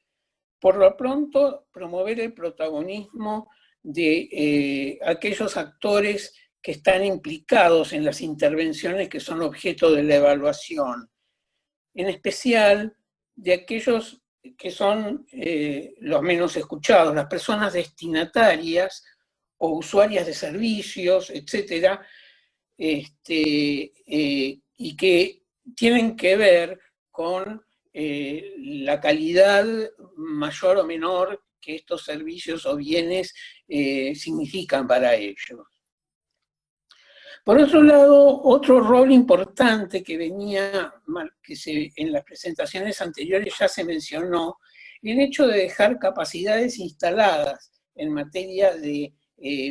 Por lo pronto, promover el protagonismo de aquellos actores que están implicados en las intervenciones que son objeto de la evaluación, en especial de aquellos que son los menos escuchados, las personas destinatarias o usuarias de servicios, etcétera, y que tienen que ver con la calidad mayor o menor que estos servicios o bienes significan para ellos. Por otro lado, otro rol importante que venía, en las presentaciones anteriores ya se mencionó, el hecho de dejar capacidades instaladas en materia de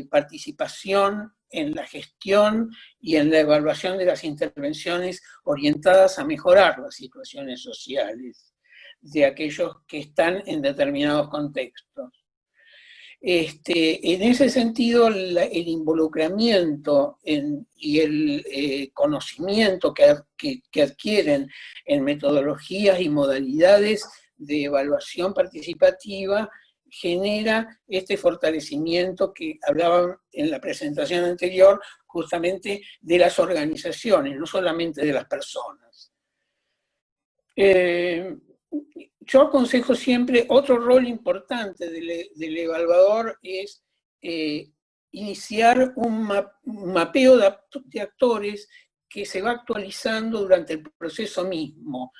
participación en la gestión y en la evaluación de las intervenciones orientadas a mejorar las situaciones sociales de aquellos que están en determinados contextos. En ese sentido, el involucramiento y el conocimiento que adquieren en metodologías y modalidades de evaluación participativa genera este fortalecimiento que hablaban en la presentación anterior, justamente de las organizaciones, no solamente de las personas. Yo aconsejo siempre, otro rol importante del evaluador es iniciar un mapeo de actores que se va actualizando durante el proceso mismo,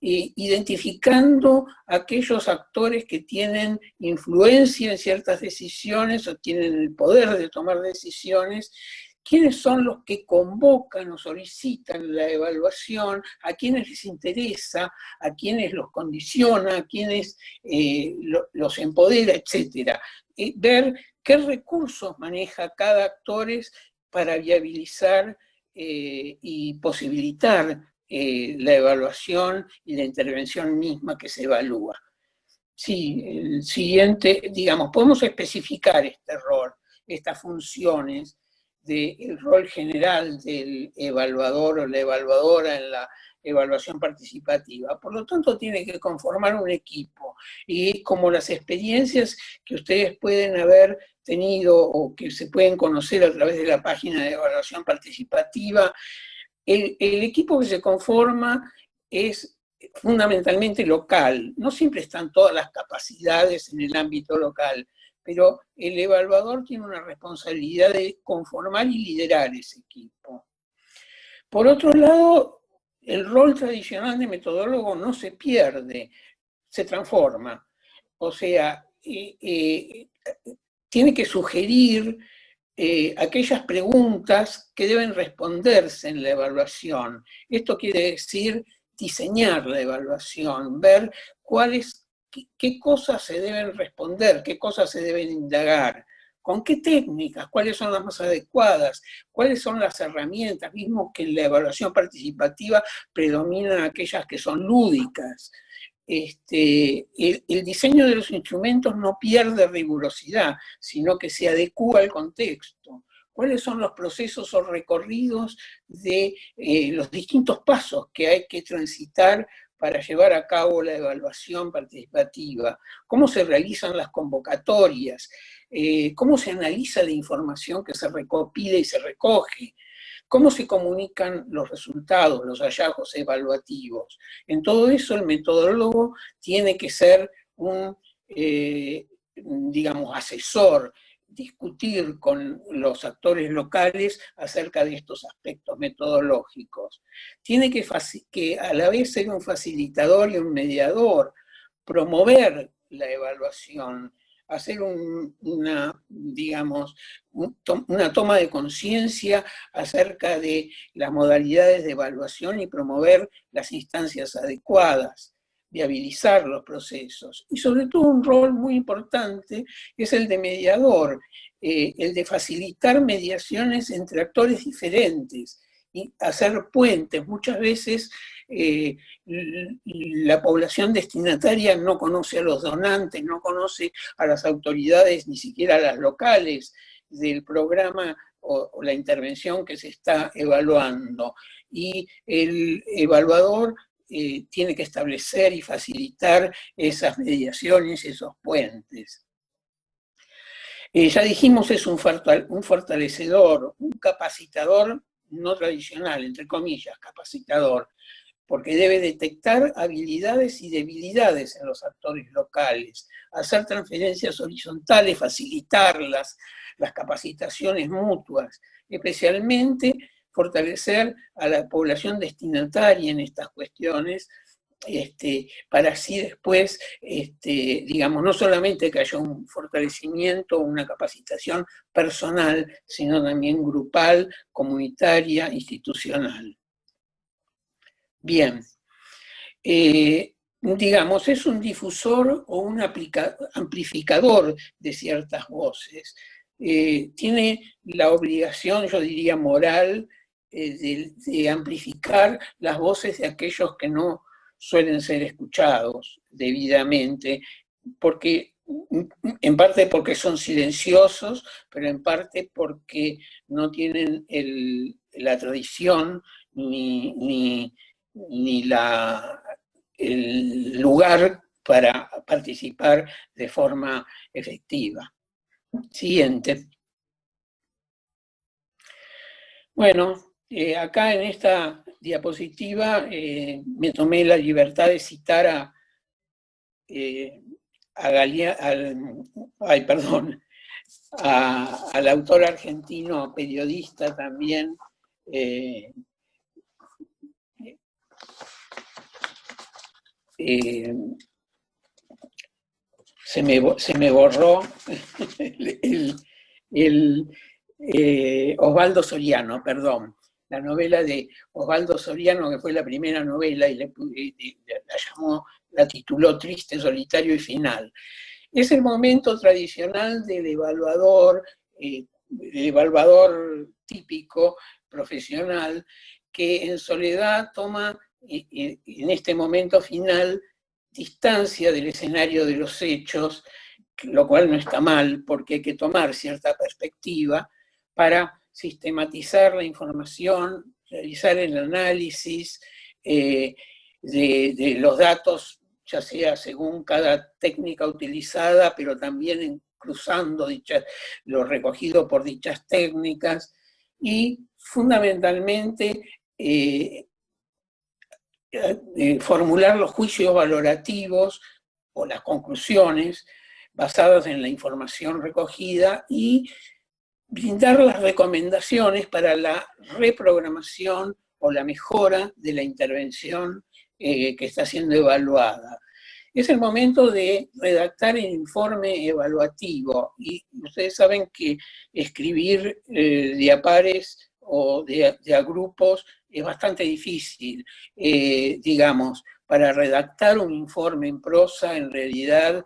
identificando aquellos actores que tienen influencia en ciertas decisiones o tienen el poder de tomar decisiones. ¿Quiénes son los que convocan o solicitan la evaluación? ¿A quiénes les interesa? ¿A quiénes los condiciona? ¿A quiénes los empodera? Etcétera. Ver qué recursos maneja cada actor para viabilizar y posibilitar la evaluación y la intervención misma que se evalúa. Sí, el siguiente, digamos, podemos especificar este rol, estas funciones, del rol general del evaluador o la evaluadora en la evaluación participativa. Por lo tanto, tiene que conformar un equipo. Y como las experiencias que ustedes pueden haber tenido o que se pueden conocer a través de la página de evaluación participativa, el equipo que se conforma es fundamentalmente local. No siempre están todas las capacidades en el ámbito local, pero el evaluador tiene una responsabilidad de conformar y liderar ese equipo. Por otro lado, el rol tradicional de metodólogo no se pierde, se transforma. O sea, tiene que sugerir aquellas preguntas que deben responderse en la evaluación. Esto quiere decir diseñar la evaluación, ver qué cosas se deben responder, qué cosas se deben indagar, con qué técnicas, cuáles son las más adecuadas, cuáles son las herramientas, mismo que en la evaluación participativa predominan aquellas que son lúdicas. El diseño de los instrumentos no pierde rigurosidad, sino que se adecúa al contexto. ¿Cuáles son los procesos o recorridos de los distintos pasos que hay que transitar para llevar a cabo la evaluación participativa? ¿Cómo se realizan las convocatorias? ¿Cómo se analiza la información que se recopila y se recoge? ¿Cómo se comunican los resultados, los hallazgos evaluativos? En todo eso el metodólogo tiene que ser un, digamos, asesor, discutir con los actores locales acerca de estos aspectos metodológicos. Tiene que a la vez ser un facilitador y un mediador, promover la evaluación, hacer una toma de conciencia acerca de las modalidades de evaluación y promover las instancias adecuadas, viabilizar los procesos. Y sobre todo un rol muy importante es el de mediador, el de facilitar mediaciones entre actores diferentes y hacer puentes. Muchas veces la población destinataria no conoce a los donantes, no conoce a las autoridades, ni siquiera a las locales del programa o la intervención que se está evaluando. Y el evaluador tiene que establecer y facilitar esas mediaciones, esos puentes. Ya dijimos, es un fortalecedor, un capacitador no tradicional, entre comillas, capacitador, porque debe detectar habilidades y debilidades en los actores locales, hacer transferencias horizontales, facilitarlas, las capacitaciones mutuas, especialmente fortalecer a la población destinataria en estas cuestiones, para así después, digamos, no solamente que haya un fortalecimiento, una capacitación personal, sino también grupal, comunitaria, institucional. Bien, digamos, es un difusor o un amplificador de ciertas voces. Tiene la obligación, yo diría moral, de amplificar las voces de aquellos que no suelen ser escuchados debidamente, en parte porque son silenciosos, pero en parte porque no tienen la tradición ni el lugar para participar de forma efectiva. Siguiente. Bueno, acá en esta diapositiva me tomé la libertad de citar al autor argentino, periodista también, se me borró Osvaldo Soriano, perdón. La novela de Osvaldo Soriano, que fue la primera novela, y la tituló Triste, Solitario y Final. Es el momento tradicional del evaluador típico, profesional, que en soledad toma, en este momento final, distancia del escenario de los hechos, lo cual no está mal, porque hay que tomar cierta perspectiva para sistematizar la información, realizar el análisis de los datos, ya sea según cada técnica utilizada, pero también cruzando lo recogido por dichas técnicas, y fundamentalmente formular los juicios valorativos o las conclusiones basadas en la información recogida y brindar las recomendaciones para la reprogramación o la mejora de la intervención que está siendo evaluada. es el momento de redactar el informe evaluativo. Y ustedes saben que escribir de a pares o de a grupos es bastante difícil. Digamos, para redactar un informe en prosa, en realidad,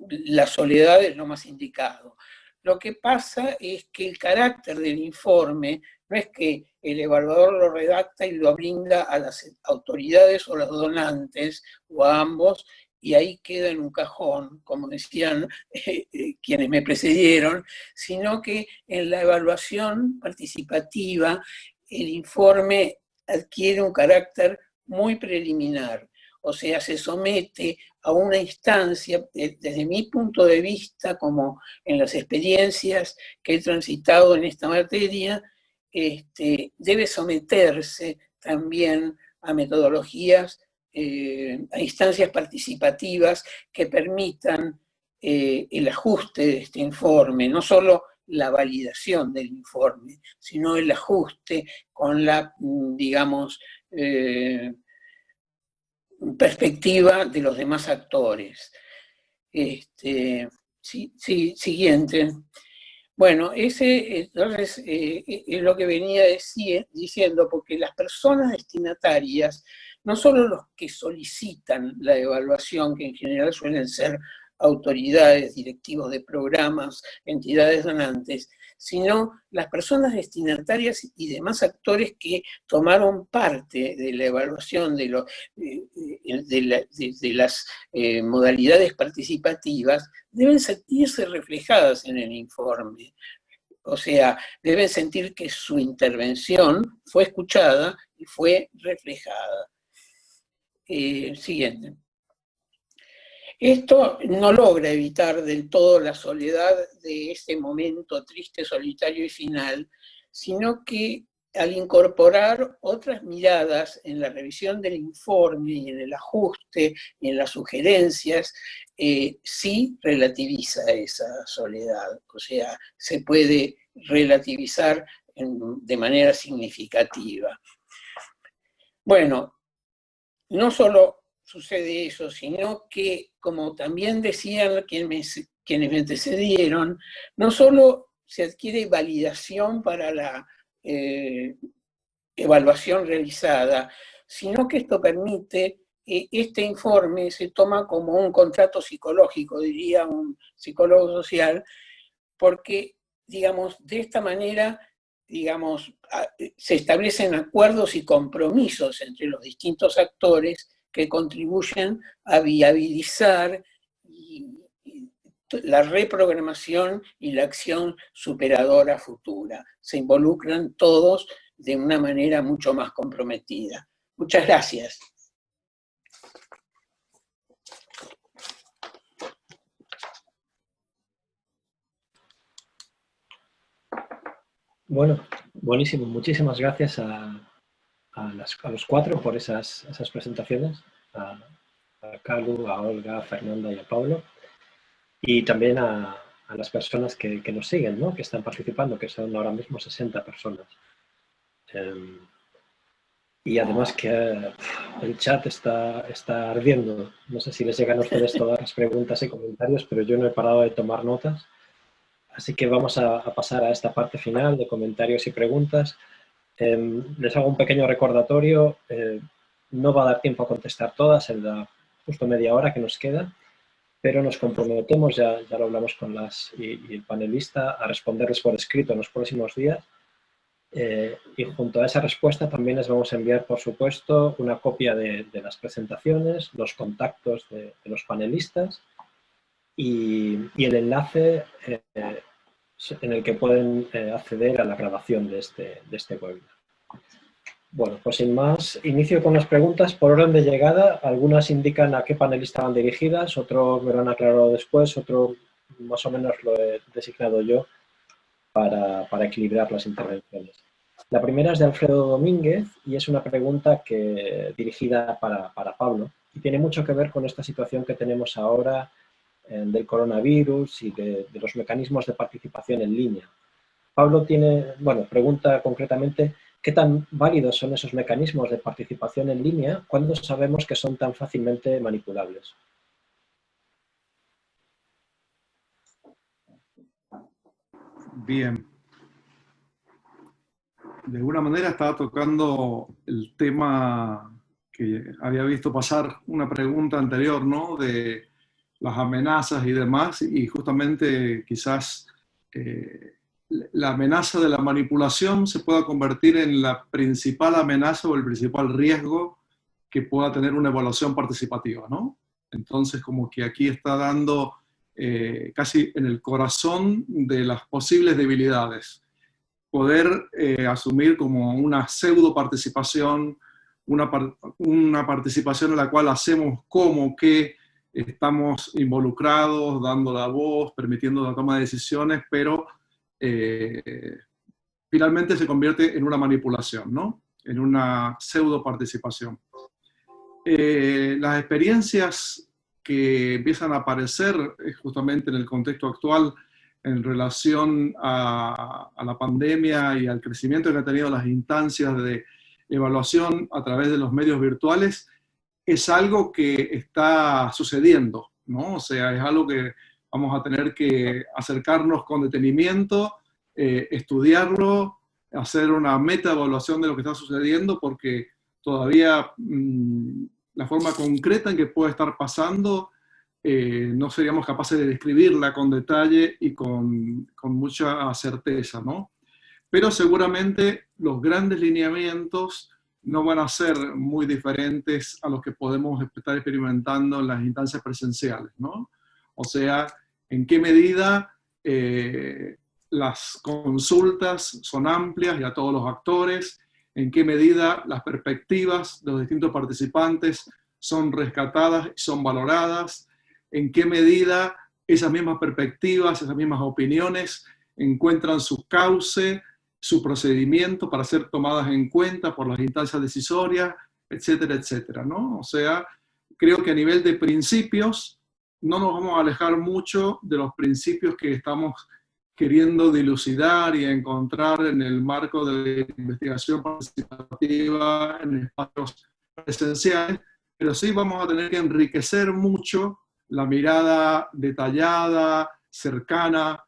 la soledad es lo más indicado. Lo que pasa es que el carácter del informe no es que el evaluador lo redacta y lo brinda a las autoridades o los donantes, o a ambos, y ahí queda en un cajón, como decían quienes me precedieron, sino que en la evaluación participativa el informe adquiere un carácter muy preliminar. O sea, se somete a una instancia, desde mi punto de vista, como en las experiencias que he transitado en esta materia, debe someterse también a metodologías, a instancias participativas que permitan el ajuste de este informe, no solo la validación del informe, sino el ajuste con la, digamos, perspectiva de los demás actores. Siguiente. Bueno, ese entonces es lo que venía diciendo, porque las personas destinatarias, no solo los que solicitan la evaluación, que en general suelen ser autoridades, directivos de programas, entidades donantes, sino las personas destinatarias y demás actores que tomaron parte de la evaluación de las modalidades participativas, deben sentirse reflejadas en el informe. O sea, deben sentir que su intervención fue escuchada y fue reflejada. Siguiente. Esto no logra evitar del todo la soledad de ese momento triste, solitario y final, sino que al incorporar otras miradas en la revisión del informe y en el ajuste y en las sugerencias, sí relativiza esa soledad. O sea, se puede relativizar de manera significativa. Bueno, no solo sucede eso, sino que, como también decían quienes me antecedieron, no solo se adquiere validación para la evaluación realizada, sino que esto permite, este informe se toma como un contrato psicológico, diría un psicólogo social, porque, digamos, de esta manera, digamos, se establecen acuerdos y compromisos entre los distintos actores que contribuyen a viabilizar la reprogramación y la acción superadora futura. Se involucran todos de una manera mucho más comprometida. Muchas gracias. Bueno, buenísimo. Muchísimas gracias a los cuatro por esas presentaciones, a Calu, a Olga, a Fernanda y a Pablo, y también a las personas que nos siguen, ¿no? Que están participando, que son ahora mismo 60 personas. Y además que el chat está ardiendo. No sé si les llegan a ustedes todas las preguntas y comentarios, pero yo no he parado de tomar notas. Así que vamos a pasar a esta parte final de comentarios y preguntas. Les hago un pequeño recordatorio. No va a dar tiempo a contestar todas en la justo media hora que nos queda, pero nos comprometemos, ya lo hablamos con y el panelista, a responderles por escrito en los próximos días. Y junto a esa respuesta también les vamos a enviar, por supuesto, una copia de las presentaciones, los contactos de los panelistas y el enlace en el que pueden acceder a la grabación de este webinar. Bueno, pues sin más, inicio con las preguntas por orden de llegada. Algunas indican a qué panelista van dirigidas, otro me lo han aclarado después, otro más o menos lo he designado yo para equilibrar las intervenciones. La primera es de Alfredo Domínguez y es una pregunta dirigida para Pablo y tiene mucho que ver con esta situación que tenemos ahora del coronavirus y de los mecanismos de participación en línea. Pablo pregunta concretamente ¿Qué tan válidos son esos mecanismos de participación en línea cuando sabemos que son tan fácilmente manipulables? Bien. De alguna manera estaba tocando el tema que había visto pasar una pregunta anterior, ¿no? De las amenazas y demás, y justamente quizás la amenaza de la manipulación se pueda convertir en la principal amenaza o el principal riesgo que pueda tener una evaluación participativa, ¿no? Entonces, como que aquí está dando casi en el corazón de las posibles debilidades. Poder asumir como una pseudo participación, una participación en la cual hacemos como que estamos involucrados, dando la voz, permitiendo la toma de decisiones, pero finalmente se convierte en una manipulación, ¿no? En una pseudo participación. Las experiencias que empiezan a aparecer justamente en el contexto actual en relación a la pandemia y al crecimiento que han tenido las instancias de evaluación a través de los medios virtuales, es algo que está sucediendo, ¿no? O sea, es algo que vamos a tener que acercarnos con detenimiento, estudiarlo, hacer una meta-evaluación de lo que está sucediendo, porque todavía la forma concreta en que puede estar pasando no seríamos capaces de describirla con detalle y con mucha certeza, ¿no? Pero seguramente los grandes lineamientos no van a ser muy diferentes a los que podemos estar experimentando en las instancias presenciales, ¿no? O sea, en qué medida las consultas son amplias y a todos los actores, en qué medida las perspectivas de los distintos participantes son rescatadas y son valoradas, en qué medida esas mismas perspectivas, esas mismas opiniones encuentran su cauce, su procedimiento para ser tomadas en cuenta por las instancias decisorias, etcétera, etcétera, ¿no? O sea, creo que a nivel de principios no nos vamos a alejar mucho de los principios que estamos queriendo dilucidar y encontrar en el marco de la investigación participativa en espacios presenciales, pero sí vamos a tener que enriquecer mucho la mirada detallada, cercana,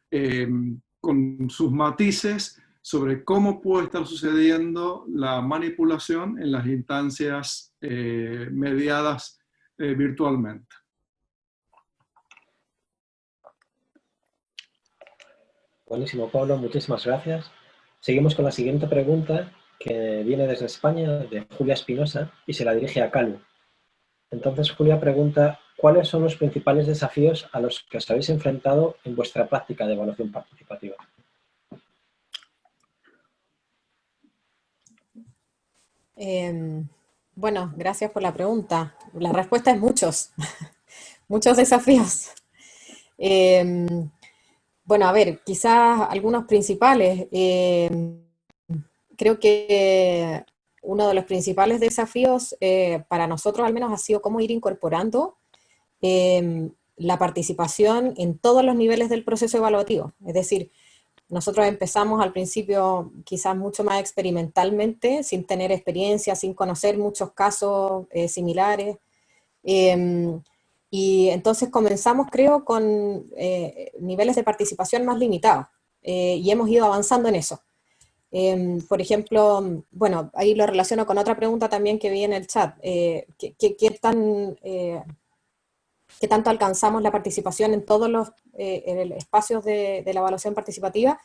con sus matices sobre cómo puede estar sucediendo la manipulación en las instancias mediadas virtualmente. Buenísimo, Pablo, muchísimas gracias. Seguimos con la siguiente pregunta, que viene desde España, de Julia Espinosa, y se la dirige a Calu. Entonces, Julia pregunta, ¿cuáles son los principales desafíos a los que os habéis enfrentado en vuestra práctica de evaluación participativa? Bueno, gracias por la pregunta. La respuesta es muchos, muchos desafíos. Bueno, a ver, quizás algunos principales. Creo que uno de los principales desafíos para nosotros al menos ha sido cómo ir incorporando la participación en todos los niveles del proceso evaluativo. Es decir, nosotros empezamos al principio quizás mucho más experimentalmente, sin tener experiencia, sin conocer muchos casos similares. Y entonces comenzamos, creo, con niveles de participación más limitados. Y hemos ido avanzando en eso. Por ejemplo, bueno, ahí lo relaciono con otra pregunta también que vi en el chat. ¿Qué tanto alcanzamos la participación en todos los espacios de la evaluación participativa?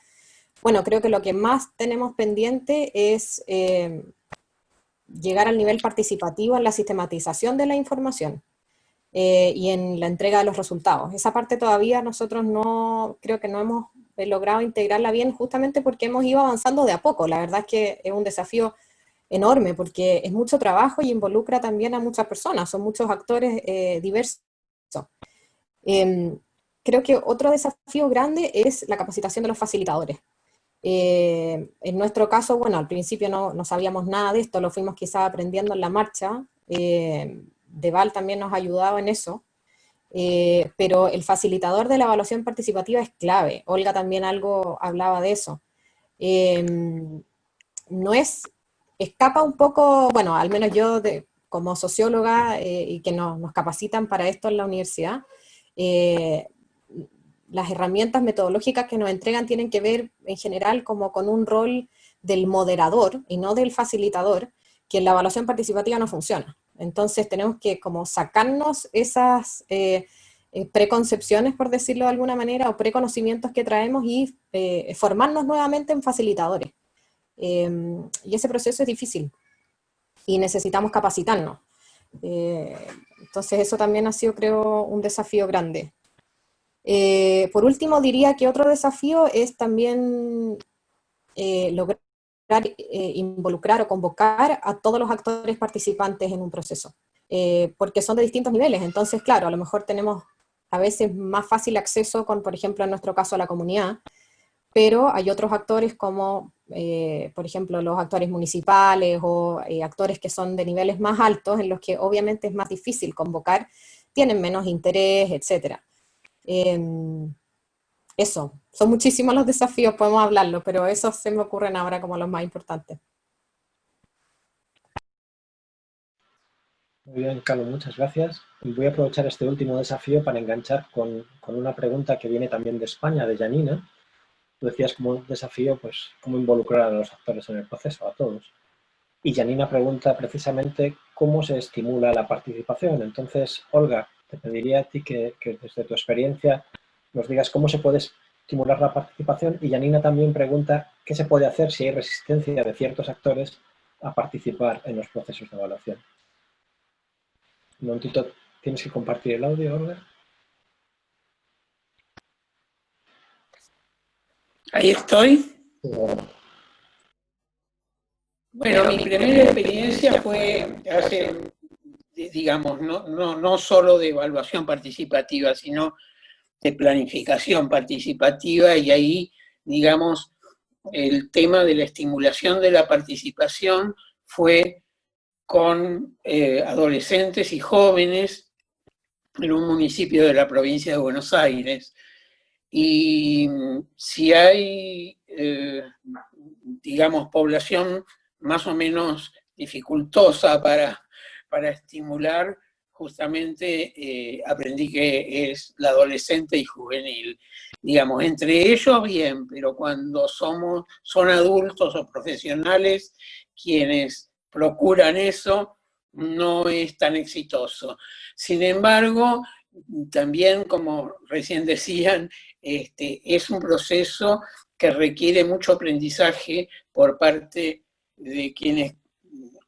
Bueno, creo que lo que más tenemos pendiente es llegar al nivel participativo en la sistematización de la información y en la entrega de los resultados. Esa parte todavía nosotros creo que no hemos logrado integrarla bien, justamente porque hemos ido avanzando de a poco. La verdad es que es un desafío enorme, porque es mucho trabajo y involucra también a muchas personas, son muchos actores diversos. Creo que otro desafío grande es la capacitación de los facilitadores. En nuestro caso, bueno, al principio no sabíamos nada de esto, lo fuimos quizás aprendiendo en la marcha. Deval también nos ha ayudado en eso. Pero el facilitador de la evaluación participativa es clave. Olga también hablaba de eso. No es escapa un poco, bueno, al menos yo como socióloga y que nos capacitan para esto en la universidad, las herramientas metodológicas que nos entregan tienen que ver en general como con un rol del moderador y no del facilitador, que en la evaluación participativa no funciona. Entonces tenemos que como sacarnos esas preconcepciones, por decirlo de alguna manera, o preconocimientos que traemos y formarnos nuevamente en facilitadores. Y ese proceso es difícil y necesitamos capacitarnos. Entonces eso también ha sido, creo, un desafío grande. Por último, diría que otro desafío es también lograr involucrar o convocar a todos los actores participantes en un proceso, porque son de distintos niveles. Entonces, claro, a lo mejor tenemos a veces más fácil acceso con, por ejemplo, en nuestro caso, a la comunidad, pero hay otros actores como, por ejemplo, los actores municipales o actores que son de niveles más altos, en los que obviamente es más difícil convocar, tienen menos interés, etc. Eso, son muchísimos los desafíos, podemos hablarlo, pero esos se me ocurren ahora como los más importantes. Muy bien, Carlos, muchas gracias. Y voy a aprovechar este último desafío para enganchar con una pregunta que viene también de España, de Janina. Tú decías como un desafío, pues, cómo involucrar a los actores en el proceso, a todos. Y Janina pregunta precisamente cómo se estimula la participación. Entonces, Olga, te pediría a ti que desde tu experiencia nos digas cómo se puede estimular la participación. Y Janina también pregunta qué se puede hacer si hay resistencia de ciertos actores a participar en los procesos de evaluación. Un momentito, ¿tienes que compartir el audio, Olga? Ahí estoy. Bueno, mi primera experiencia fue hace, digamos, no solo de evaluación participativa, sino de planificación participativa, y ahí, digamos, el tema de la estimulación de la participación fue con adolescentes y jóvenes en un municipio de la provincia de Buenos Aires. Y si hay, digamos, población más o menos dificultosa para estimular, justamente aprendí que es la adolescente y juvenil. Digamos, entre ellos bien, pero cuando son adultos o profesionales quienes procuran eso, no es tan exitoso. Sin embargo, también, como recién decían, es un proceso que requiere mucho aprendizaje por parte de quienes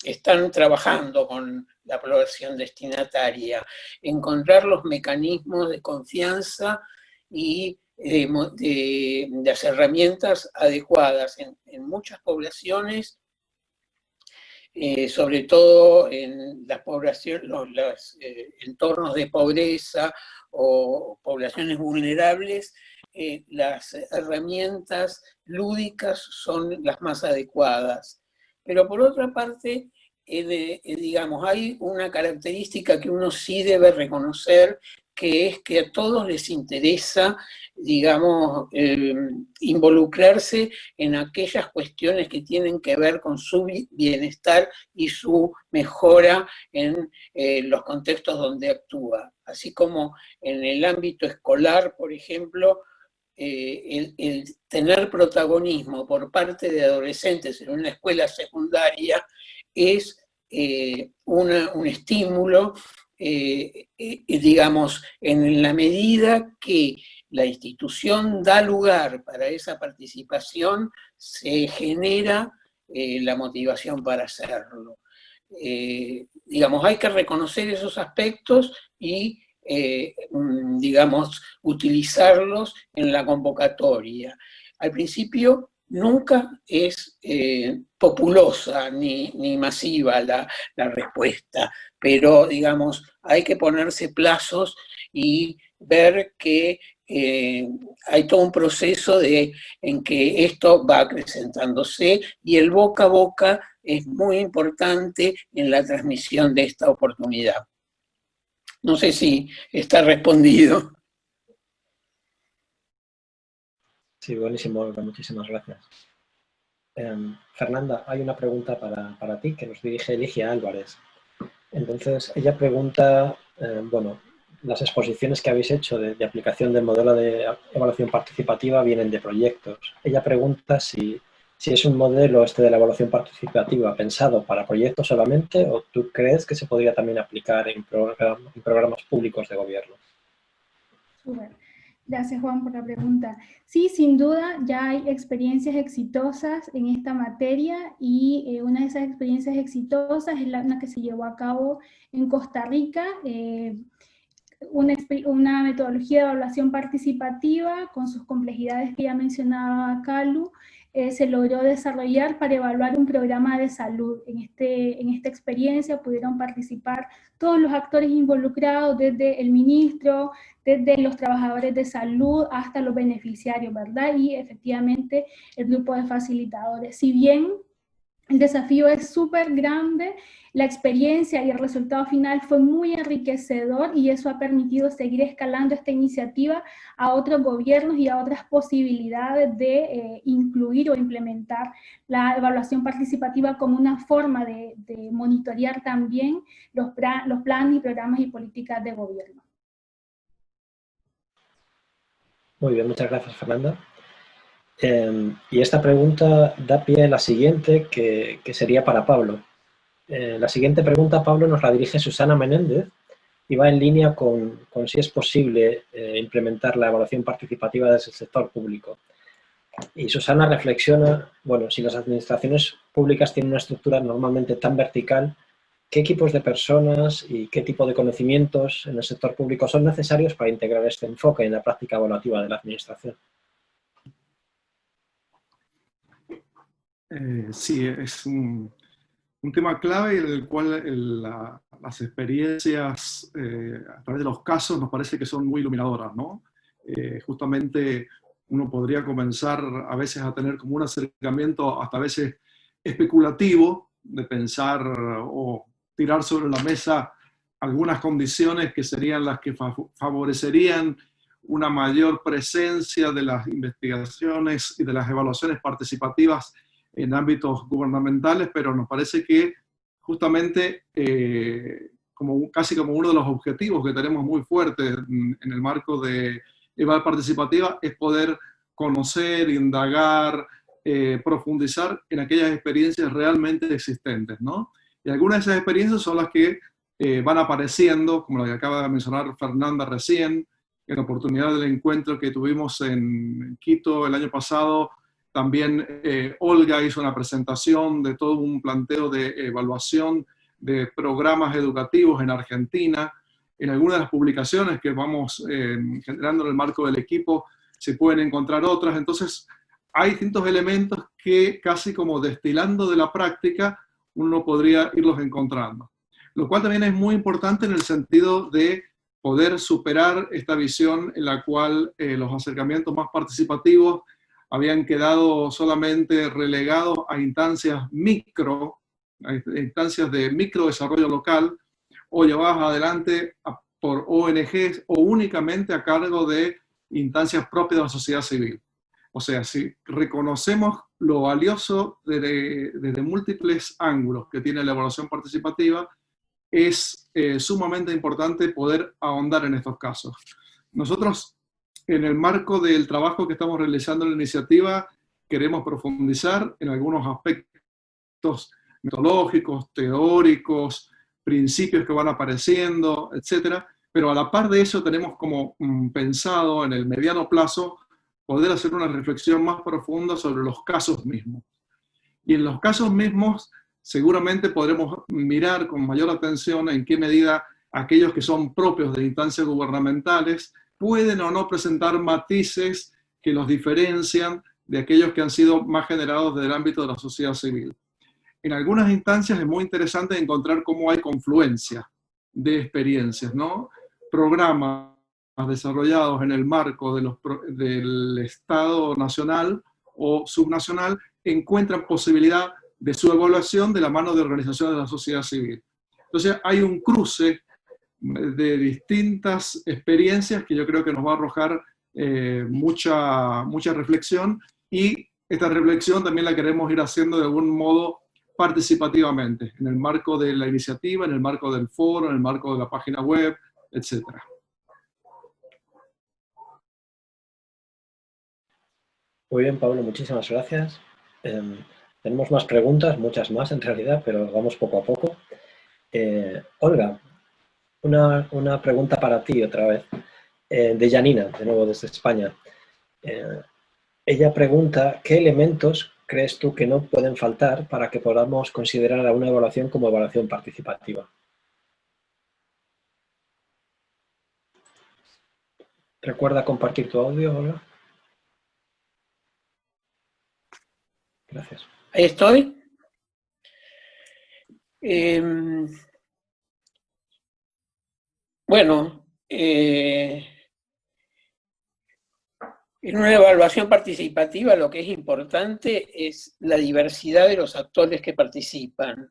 están trabajando con la población destinataria, encontrar los mecanismos de confianza y de las herramientas adecuadas en muchas poblaciones, sobre todo en las poblaciones, los entornos de pobreza o poblaciones vulnerables. Las herramientas lúdicas son las más adecuadas. Pero por otra parte, digamos, hay una característica que uno sí debe reconocer, que es que a todos les interesa, digamos, involucrarse en aquellas cuestiones que tienen que ver con su bienestar y su mejora en los contextos donde actúa. Así como en el ámbito escolar, por ejemplo, el tener protagonismo por parte de adolescentes en una escuela secundaria es un estímulo, digamos, en la medida que la institución da lugar para esa participación, se genera la motivación para hacerlo. Digamos, hay que reconocer esos aspectos y digamos, utilizarlos en la convocatoria. Al principio nunca es populosa ni masiva la respuesta, pero, digamos, hay que ponerse plazos y ver que hay todo un proceso en que esto va acrecentándose, y el boca a boca es muy importante en la transmisión de esta oportunidad. No sé si está respondido. Sí, buenísimo, Olga, muchísimas gracias. Fernanda, hay una pregunta para ti que nos dirige Eligia Álvarez. Entonces, ella pregunta, bueno, las exposiciones que habéis hecho de aplicación del modelo de evaluación participativa vienen de proyectos. Ella pregunta si es un modelo de la evaluación participativa pensado para proyectos solamente, o tú crees que se podría también aplicar en programas públicos de gobierno. Súper. Gracias, Juan, por la pregunta. Sí, sin duda, ya hay experiencias exitosas en esta materia y una de esas experiencias exitosas es una que se llevó a cabo en Costa Rica, una metodología de evaluación participativa con sus complejidades que ya mencionaba Calu, se logró desarrollar para evaluar un programa de salud. En esta experiencia pudieron participar todos los actores involucrados, desde el ministro, desde los trabajadores de salud hasta los beneficiarios, ¿verdad? Y efectivamente el grupo de facilitadores. Si bien el desafío es súper grande, la experiencia y el resultado final fue muy enriquecedor y eso ha permitido seguir escalando esta iniciativa a otros gobiernos y a otras posibilidades de incluir o implementar la evaluación participativa como una forma de monitorear también los planes y programas y políticas de gobierno. Muy bien, muchas gracias, Fernanda. Y esta pregunta da pie a la siguiente, que sería para Pablo. La siguiente pregunta, Pablo, nos la dirige Susana Menéndez y va en línea con si es posible implementar la evaluación participativa desde el sector público. Y Susana reflexiona, bueno, si las administraciones públicas tienen una estructura normalmente tan vertical, ¿qué equipos de personas y qué tipo de conocimientos en el sector público son necesarios para integrar este enfoque en la práctica evaluativa de la administración? Sí, es un tema clave en el cual las experiencias a través de los casos nos parece que son muy iluminadoras, ¿no? Justamente uno podría comenzar a veces a tener como un acercamiento hasta a veces especulativo de pensar o tirar sobre la mesa algunas condiciones que serían las que favorecerían una mayor presencia de las investigaciones y de las evaluaciones participativas en ámbitos gubernamentales, pero nos parece que justamente casi como uno de los objetivos que tenemos muy fuertes en el marco de evaluación participativa es poder conocer, indagar, profundizar en aquellas experiencias realmente existentes, ¿no? Y algunas de esas experiencias son las que van apareciendo, como la que acaba de mencionar Fernanda recién, en la oportunidad del encuentro que tuvimos en Quito el año pasado. También Olga hizo una presentación de todo un planteo de evaluación de programas educativos en Argentina. En algunas de las publicaciones que vamos generando en el marco del equipo se pueden encontrar otras. Entonces, hay distintos elementos que casi como destilando de la práctica uno podría irlos encontrando. Lo cual también es muy importante en el sentido de poder superar esta visión en la cual los acercamientos más participativos habían quedado solamente relegados a instancias micro, a instancias de micro desarrollo local, o llevadas adelante por ONGs o únicamente a cargo de instancias propias de la sociedad civil. O sea, si reconocemos lo valioso desde múltiples ángulos que tiene la evaluación participativa, es sumamente importante poder ahondar en estos casos. Nosotros, en el marco del trabajo que estamos realizando en la iniciativa, queremos profundizar en algunos aspectos metodológicos, teóricos, principios que van apareciendo, etcétera, pero a la par de eso tenemos como pensado en el mediano plazo poder hacer una reflexión más profunda sobre los casos mismos. Y en los casos mismos seguramente podremos mirar con mayor atención en qué medida aquellos que son propios de instancias gubernamentales pueden o no presentar matices que los diferencian de aquellos que han sido más generados desde el ámbito de la sociedad civil. En algunas instancias es muy interesante encontrar cómo hay confluencia de experiencias, ¿no? Programas desarrollados en el marco del Estado nacional o subnacional encuentran posibilidad de su evaluación de la mano de organizaciones de la sociedad civil. Entonces hay un cruce de distintas experiencias que yo creo que nos va a arrojar mucha reflexión y esta reflexión también la queremos ir haciendo de algún modo participativamente, en el marco de la iniciativa, en el marco del foro, en el marco de la página web, etc. Muy bien, Pablo, muchísimas gracias. Tenemos más preguntas, muchas más en realidad, pero vamos poco a poco. Olga, una pregunta para ti otra vez, de Janina, de nuevo desde España. Ella pregunta, ¿qué elementos crees tú que no pueden faltar para que podamos considerar a una evaluación como evaluación participativa? ¿Recuerda compartir tu audio, Olga? Gracias. Ahí estoy. Bueno, en una evaluación participativa lo que es importante es la diversidad de los actores que participan.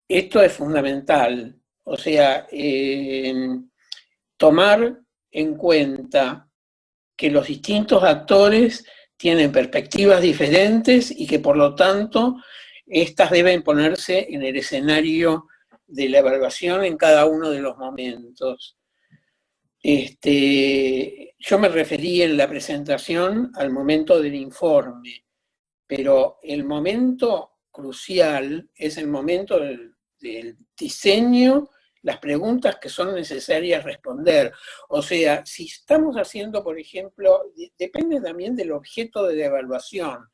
Esto es fundamental, o sea, tomar en cuenta que los distintos actores tienen perspectivas diferentes y que por lo tanto estas deben ponerse en el escenario de la evaluación en cada uno de los momentos. Yo me referí en la presentación al momento del informe, pero el momento crucial es el momento del diseño, las preguntas que son necesarias responder. O sea, si estamos haciendo, por ejemplo, depende también del objeto de la evaluación.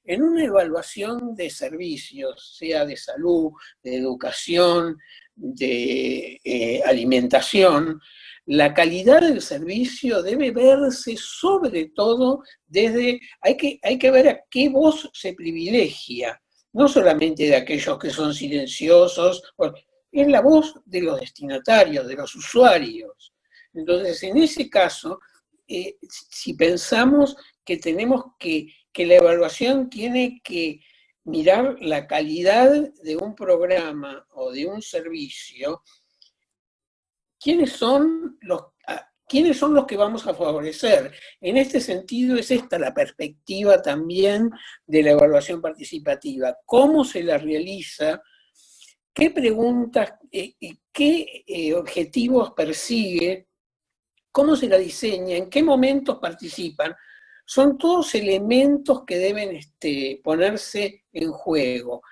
En una evaluación de servicios, sea de salud, de educación, de alimentación, la calidad del servicio debe verse sobre todo desde, hay que ver a qué voz se privilegia, no solamente de aquellos que son silenciosos, es la voz de los destinatarios, de los usuarios. Entonces, en ese caso, si pensamos que tenemos que la evaluación tiene que mirar la calidad de un programa o de un servicio, ¿quiénes son los que vamos a favorecer? En este sentido es esta la perspectiva también de la evaluación participativa. ¿Cómo se la realiza? ¿Qué preguntas, qué objetivos persigue? ¿Cómo se la diseña? ¿En qué momentos participan? Son todos elementos que deben ponerse en juego.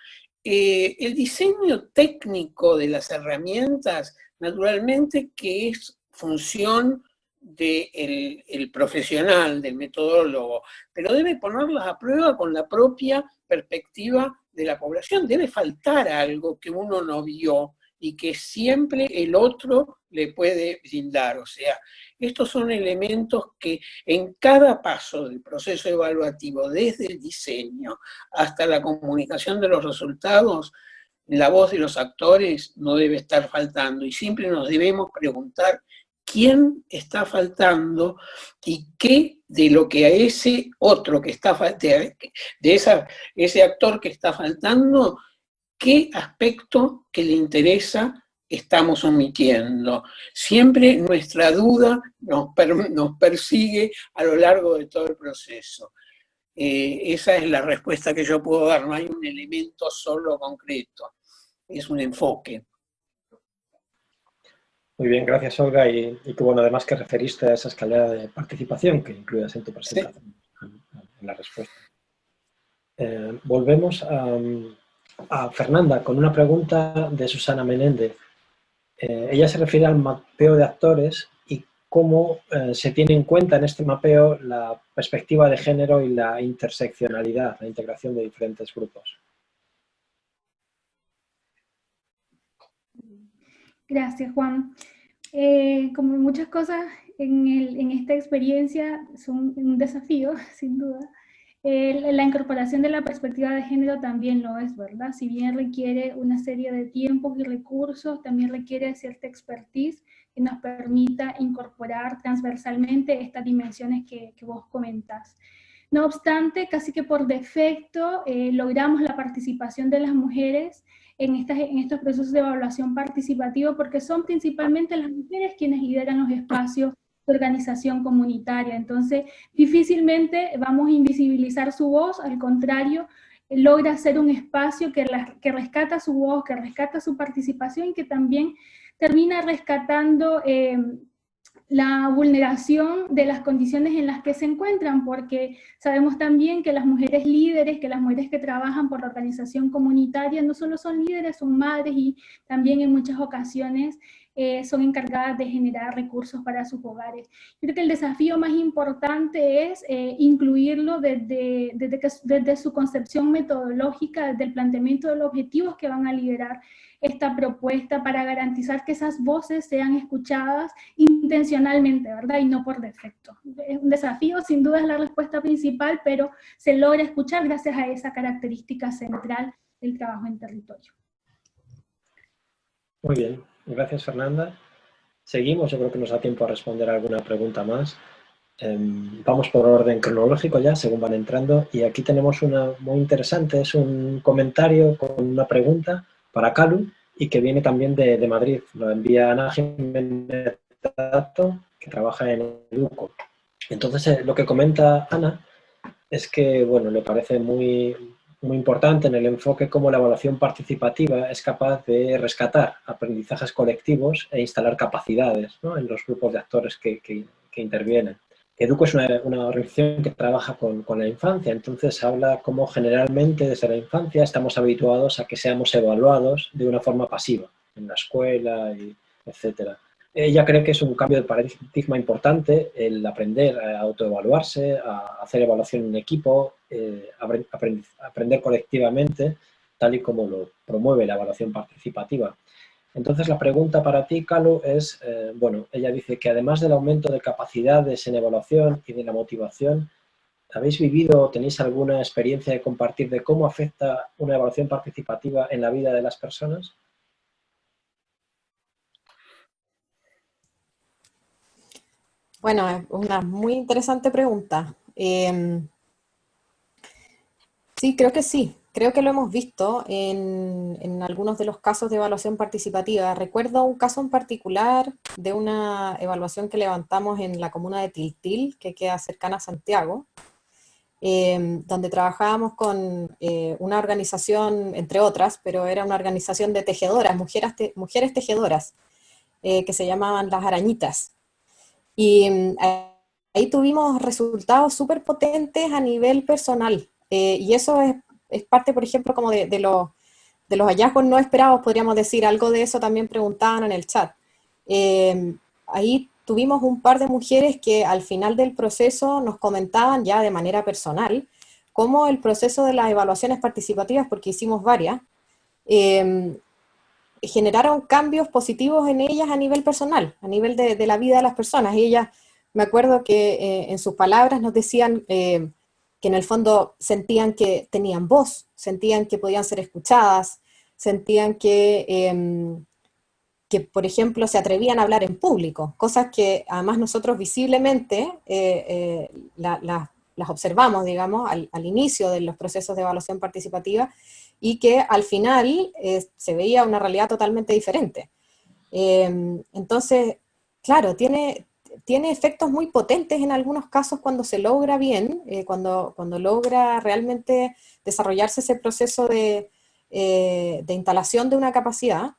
El diseño técnico de las herramientas, naturalmente que es función del profesional, del metodólogo, pero debe ponerlas a prueba con la propia perspectiva de la población. Debe faltar algo que uno no vio y que siempre el otro le puede brindar. O sea, estos son elementos que en cada paso del proceso evaluativo, desde el diseño hasta la comunicación de los resultados, la voz de los actores no debe estar faltando y siempre nos debemos preguntar quién está faltando y qué de lo que a ese otro que está faltando, ese actor que está faltando, qué aspecto que le interesa estamos omitiendo. Siempre nuestra duda nos persigue a lo largo de todo el proceso. Esa es la respuesta que yo puedo dar, no hay un elemento solo concreto, es un enfoque. Muy bien, gracias Olga, y que bueno, además que referiste a esa escalera de participación que incluyas en tu presentación, sí, en la respuesta. Volvemos a Fernanda con una pregunta de Susana Menéndez. Ella se refiere al mapeo de actores y cómo se tiene en cuenta en este mapeo la perspectiva de género y la interseccionalidad, la integración de diferentes grupos. Gracias, Juan. Como muchas cosas en esta experiencia son un desafío, sin duda. La incorporación de la perspectiva de género también lo es, ¿verdad? Si bien requiere una serie de tiempos y recursos, también requiere cierta expertise que nos permita incorporar transversalmente estas dimensiones que vos comentas. No obstante, casi que por defecto logramos la participación de las mujeres en estos procesos de evaluación participativa porque son principalmente las mujeres quienes lideran los espacios de organización comunitaria. Entonces, difícilmente vamos a invisibilizar su voz, al contrario, logra ser un espacio que rescata su voz, que rescata su participación y que también termina rescatando la vulneración de las condiciones en las que se encuentran, porque sabemos también que las mujeres líderes, que las mujeres que trabajan por la organización comunitaria no solo son líderes, son madres y también en muchas ocasiones son encargadas de generar recursos para sus hogares. Yo creo que el desafío más importante es incluirlo desde su concepción metodológica, desde el planteamiento de los objetivos que van a liderar esta propuesta para garantizar que esas voces sean escuchadas intencionalmente, ¿verdad? Y no por defecto. Es un desafío, sin duda es la respuesta principal, pero se logra escuchar gracias a esa característica central del trabajo en territorio. Muy bien, gracias Fernanda. Seguimos, yo creo que nos da tiempo a responder alguna pregunta más. Vamos por orden cronológico ya, según van entrando, y aquí tenemos una muy interesante, es un comentario con una pregunta para Kalu, y que viene también de Madrid. Lo envía Ana Jiménez Tato, que trabaja en Educo. Entonces, lo que comenta Ana es que, bueno, le parece muy importante en el enfoque cómo la evaluación participativa es capaz de rescatar aprendizajes colectivos e instalar capacidades, ¿no?, en los grupos de actores que intervienen. Educo es una organización que trabaja con la infancia, entonces habla cómo generalmente desde la infancia estamos habituados a que seamos evaluados de una forma pasiva, en la escuela, etc. Ella cree que es un cambio de paradigma importante el aprender a autoevaluarse, a hacer evaluación en equipo, aprender colectivamente, tal y como lo promueve la evaluación participativa. Entonces, la pregunta para ti, Kalu, es, bueno, ella dice que además del aumento de capacidades en evaluación y de la motivación, ¿habéis vivido o tenéis alguna experiencia de compartir de cómo afecta una evaluación participativa en la vida de las personas? Bueno, es una muy interesante pregunta. Sí, creo que sí. Creo que lo hemos visto en algunos de los casos de evaluación participativa. Recuerdo un caso en particular de una evaluación que levantamos en la comuna de Tiltil, que queda cercana a Santiago, donde trabajábamos con una organización, entre otras, pero era una organización de tejedoras, mujeres tejedoras, que se llamaban Las Arañitas. Y ahí tuvimos resultados súper potentes a nivel personal. Y eso es parte, por ejemplo, como de los hallazgos no esperados, podríamos decir. Algo de eso también preguntaban en el chat. Ahí tuvimos un par de mujeres que al final del proceso nos comentaban ya de manera personal cómo el proceso de las evaluaciones participativas, porque hicimos varias, generaron cambios positivos en ellas a nivel personal, a nivel de la vida de las personas. Y ellas, me acuerdo que en sus palabras nos decían que en el fondo sentían que tenían voz, sentían que podían ser escuchadas, sentían que, por ejemplo, se atrevían a hablar en público, cosas que además nosotros visiblemente las observamos, digamos, al inicio de los procesos de evaluación participativa, y que al final se veía una realidad totalmente diferente. Entonces, claro, tiene efectos muy potentes en algunos casos cuando se logra bien, cuando logra realmente desarrollarse ese proceso de instalación de una capacidad,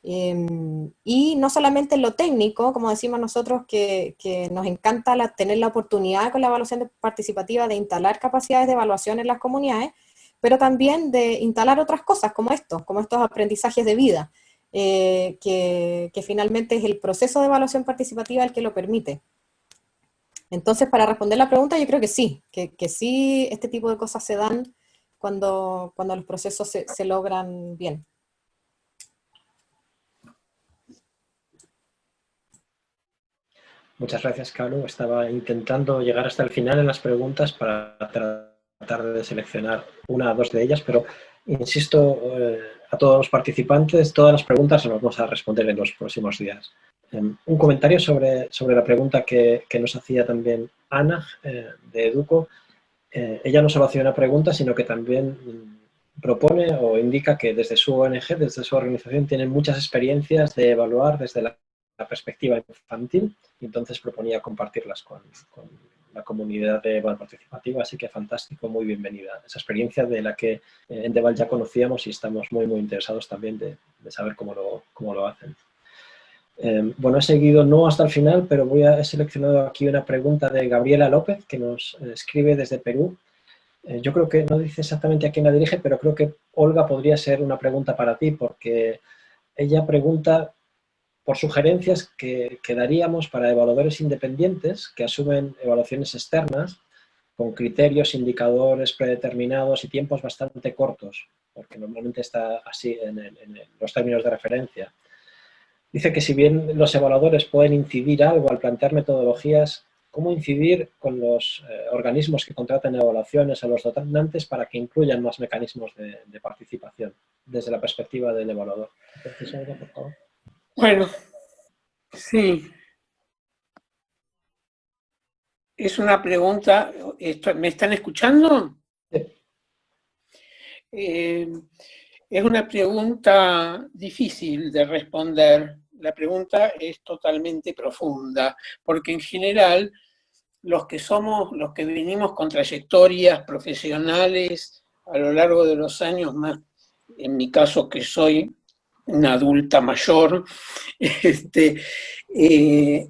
y no solamente en lo técnico, como decimos nosotros, que nos encanta tener la oportunidad con la evaluación participativa de instalar capacidades de evaluación en las comunidades, pero también de instalar otras cosas como estos aprendizajes de vida, que finalmente es el proceso de evaluación participativa el que lo permite. Entonces, para responder la pregunta, yo creo que sí, que sí, este tipo de cosas se dan cuando los procesos se logran bien. Muchas gracias, Kalu. Estaba intentando llegar hasta el final en las preguntas para tratar de seleccionar una o dos de ellas, pero insisto a todos los participantes, todas las preguntas las vamos a responder en los próximos días. Un comentario sobre la pregunta que nos hacía también Ana, de Educo. Ella no solo hacía una pregunta, sino que también propone o indica que desde su ONG, desde su organización, tienen muchas experiencias de evaluar desde la la perspectiva infantil, y entonces proponía compartirlas con la comunidad de Eval participativa, así que fantástico, muy bienvenida. Esa experiencia de la que en Deval ya conocíamos y estamos muy interesados también de saber cómo lo hacen. Bueno, he seguido no hasta el final, pero he seleccionado aquí una pregunta de Gabriela López, que nos escribe desde Perú. Yo creo que no dice exactamente a quién la dirige, pero creo que, Olga, podría ser una pregunta para ti, porque ella pregunta por sugerencias que daríamos para evaluadores independientes que asumen evaluaciones externas con criterios, indicadores predeterminados y tiempos bastante cortos, porque normalmente está así en los términos de referencia. Dice que si bien los evaluadores pueden incidir algo al plantear metodologías, ¿cómo incidir con los organismos que contratan evaluaciones a los donantes para que incluyan más mecanismos de participación desde la perspectiva del evaluador? Entonces, Olga, por favor. Bueno, sí. Es una pregunta, ¿me están escuchando? Sí. Es una pregunta difícil de responder. La pregunta es totalmente profunda, porque en general los que venimos con trayectorias profesionales a lo largo de los años, más en mi caso que soy una adulta mayor,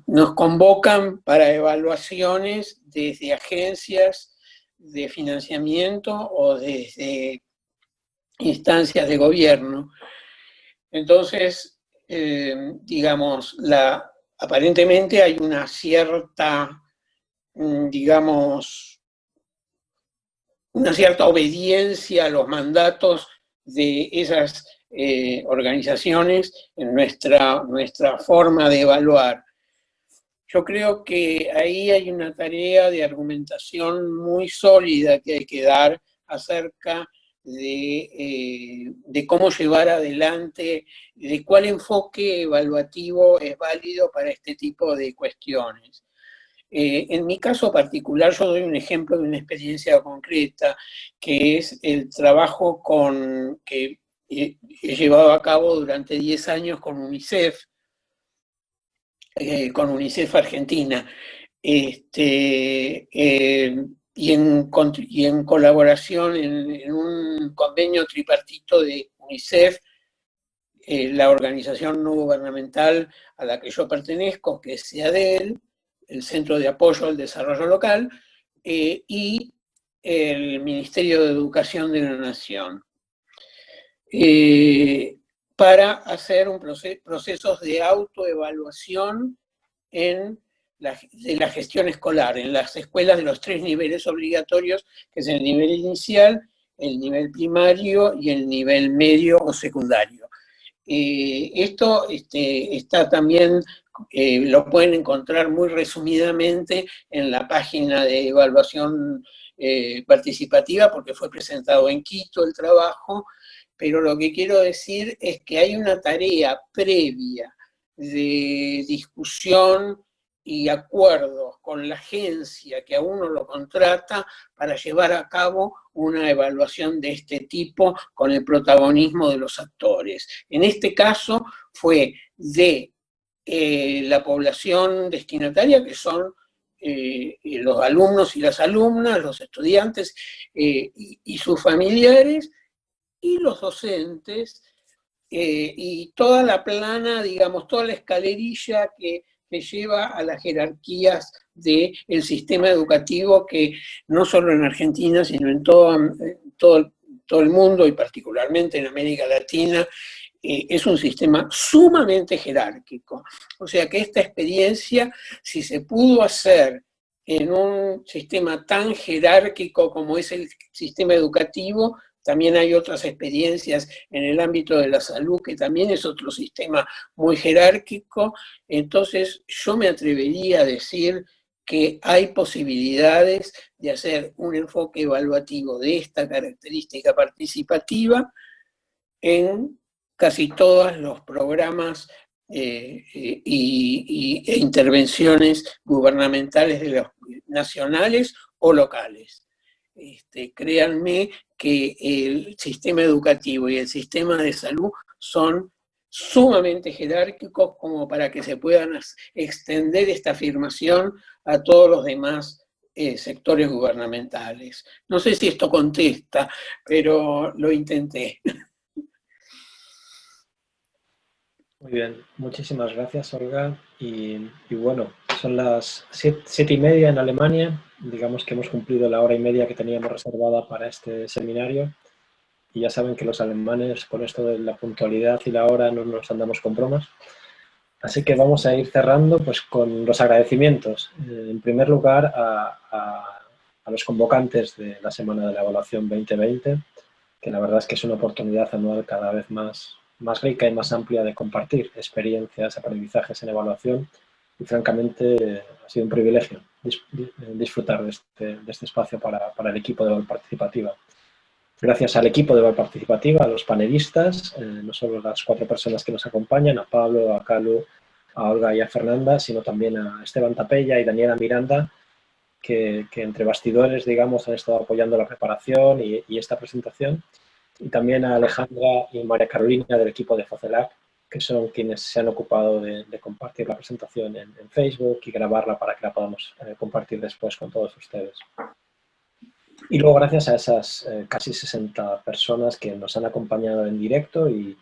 nos convocan para evaluaciones desde agencias de financiamiento o desde instancias de gobierno. Entonces, digamos, aparentemente hay una cierta, digamos, una cierta obediencia a los mandatos de esas organizaciones en nuestra forma de evaluar. Yo creo que ahí hay una tarea de argumentación muy sólida que hay que dar acerca de cómo llevar adelante, de cuál enfoque evaluativo es válido para este tipo de cuestiones. En mi caso particular, yo doy un ejemplo de una experiencia concreta, que es el trabajo que he llevado a cabo durante 10 años con UNICEF Argentina, y en colaboración en un convenio tripartito de UNICEF, la organización no gubernamental a la que yo pertenezco, que es CEADEL, el Centro de Apoyo al Desarrollo Local, y el Ministerio de Educación de la Nación, para hacer procesos de autoevaluación de la gestión escolar, en las escuelas de los 3 niveles obligatorios, que es el nivel inicial, el nivel primario y el nivel medio o secundario. Esto está también, lo pueden encontrar muy resumidamente en la página de evaluación participativa, porque fue presentado en Quito el trabajo, pero lo que quiero decir es que hay una tarea previa de discusión y acuerdos con la agencia que a uno lo contrata para llevar a cabo una evaluación de este tipo con el protagonismo de los actores. En este caso fue de la población destinataria, que son los alumnos y las alumnas, los estudiantes y sus familiares, y los docentes, y toda la plana, digamos, toda la escalerilla que lleva a las jerarquías del sistema educativo, que no solo en Argentina, sino en todo el mundo, y particularmente en América Latina, es un sistema sumamente jerárquico. O sea que esta experiencia, si se pudo hacer en un sistema tan jerárquico como es el sistema educativo, también hay otras experiencias en el ámbito de la salud, que también es otro sistema muy jerárquico. Entonces, yo me atrevería a decir que hay posibilidades de hacer un enfoque evaluativo de esta característica participativa en casi todos los programas e intervenciones gubernamentales de los nacionales o locales. Créanme que el sistema educativo y el sistema de salud son sumamente jerárquicos como para que se puedan extender esta afirmación a todos los demás sectores gubernamentales. No sé si esto contesta, pero lo intenté. Muy bien, muchísimas gracias, Olga. Y bueno, son las 7:30 en Alemania. Digamos que hemos cumplido la hora y media que teníamos reservada para este seminario. Y ya saben que los alemanes, con esto de la puntualidad y la hora, no nos andamos con bromas. Así que vamos a ir cerrando pues, con los agradecimientos. En primer lugar, a los convocantes de la Semana de la Evaluación 2020, que la verdad es que es una oportunidad anual cada vez más rica y más amplia de compartir experiencias, aprendizajes en evaluación, y francamente ha sido un privilegio disfrutar de este espacio para el equipo de Eval Participativa. Gracias al equipo de Eval Participativa, a los panelistas, no solo las 4 personas que nos acompañan, a Pablo, a Calu, a Olga y a Fernanda, sino también a Esteban Tapella y Daniela Miranda, que entre bastidores, digamos, han estado apoyando la preparación y esta presentación. Y también a Alejandra y María Carolina del equipo de FOCELAC, que son quienes se han ocupado de compartir la presentación en Facebook y grabarla para que la podamos compartir después con todos ustedes. Y luego gracias a esas casi 60 personas que nos han acompañado en directo y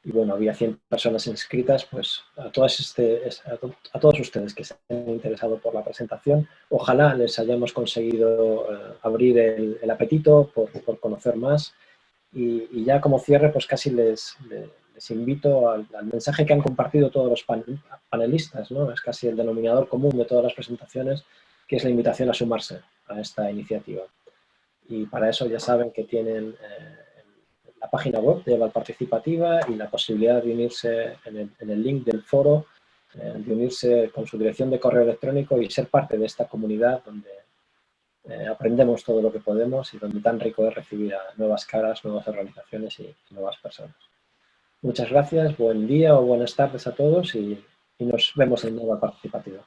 bueno, había 100 personas inscritas, pues a todos ustedes que se han interesado por la presentación, ojalá les hayamos conseguido abrir el apetito por conocer más. Y ya como cierre, pues casi les invito al mensaje que han compartido todos los panelistas, ¿no? Es casi el denominador común de todas las presentaciones, que es la invitación a sumarse a esta iniciativa. Y para eso ya saben que tienen la página web de Eval Participativa y la posibilidad de unirse en el link del foro, de unirse con su dirección de correo electrónico y ser parte de esta comunidad donde aprendemos todo lo que podemos y donde tan rico es recibir a nuevas caras, nuevas organizaciones y nuevas personas. Muchas gracias, buen día o buenas tardes a todos y nos vemos en Eval Participativa.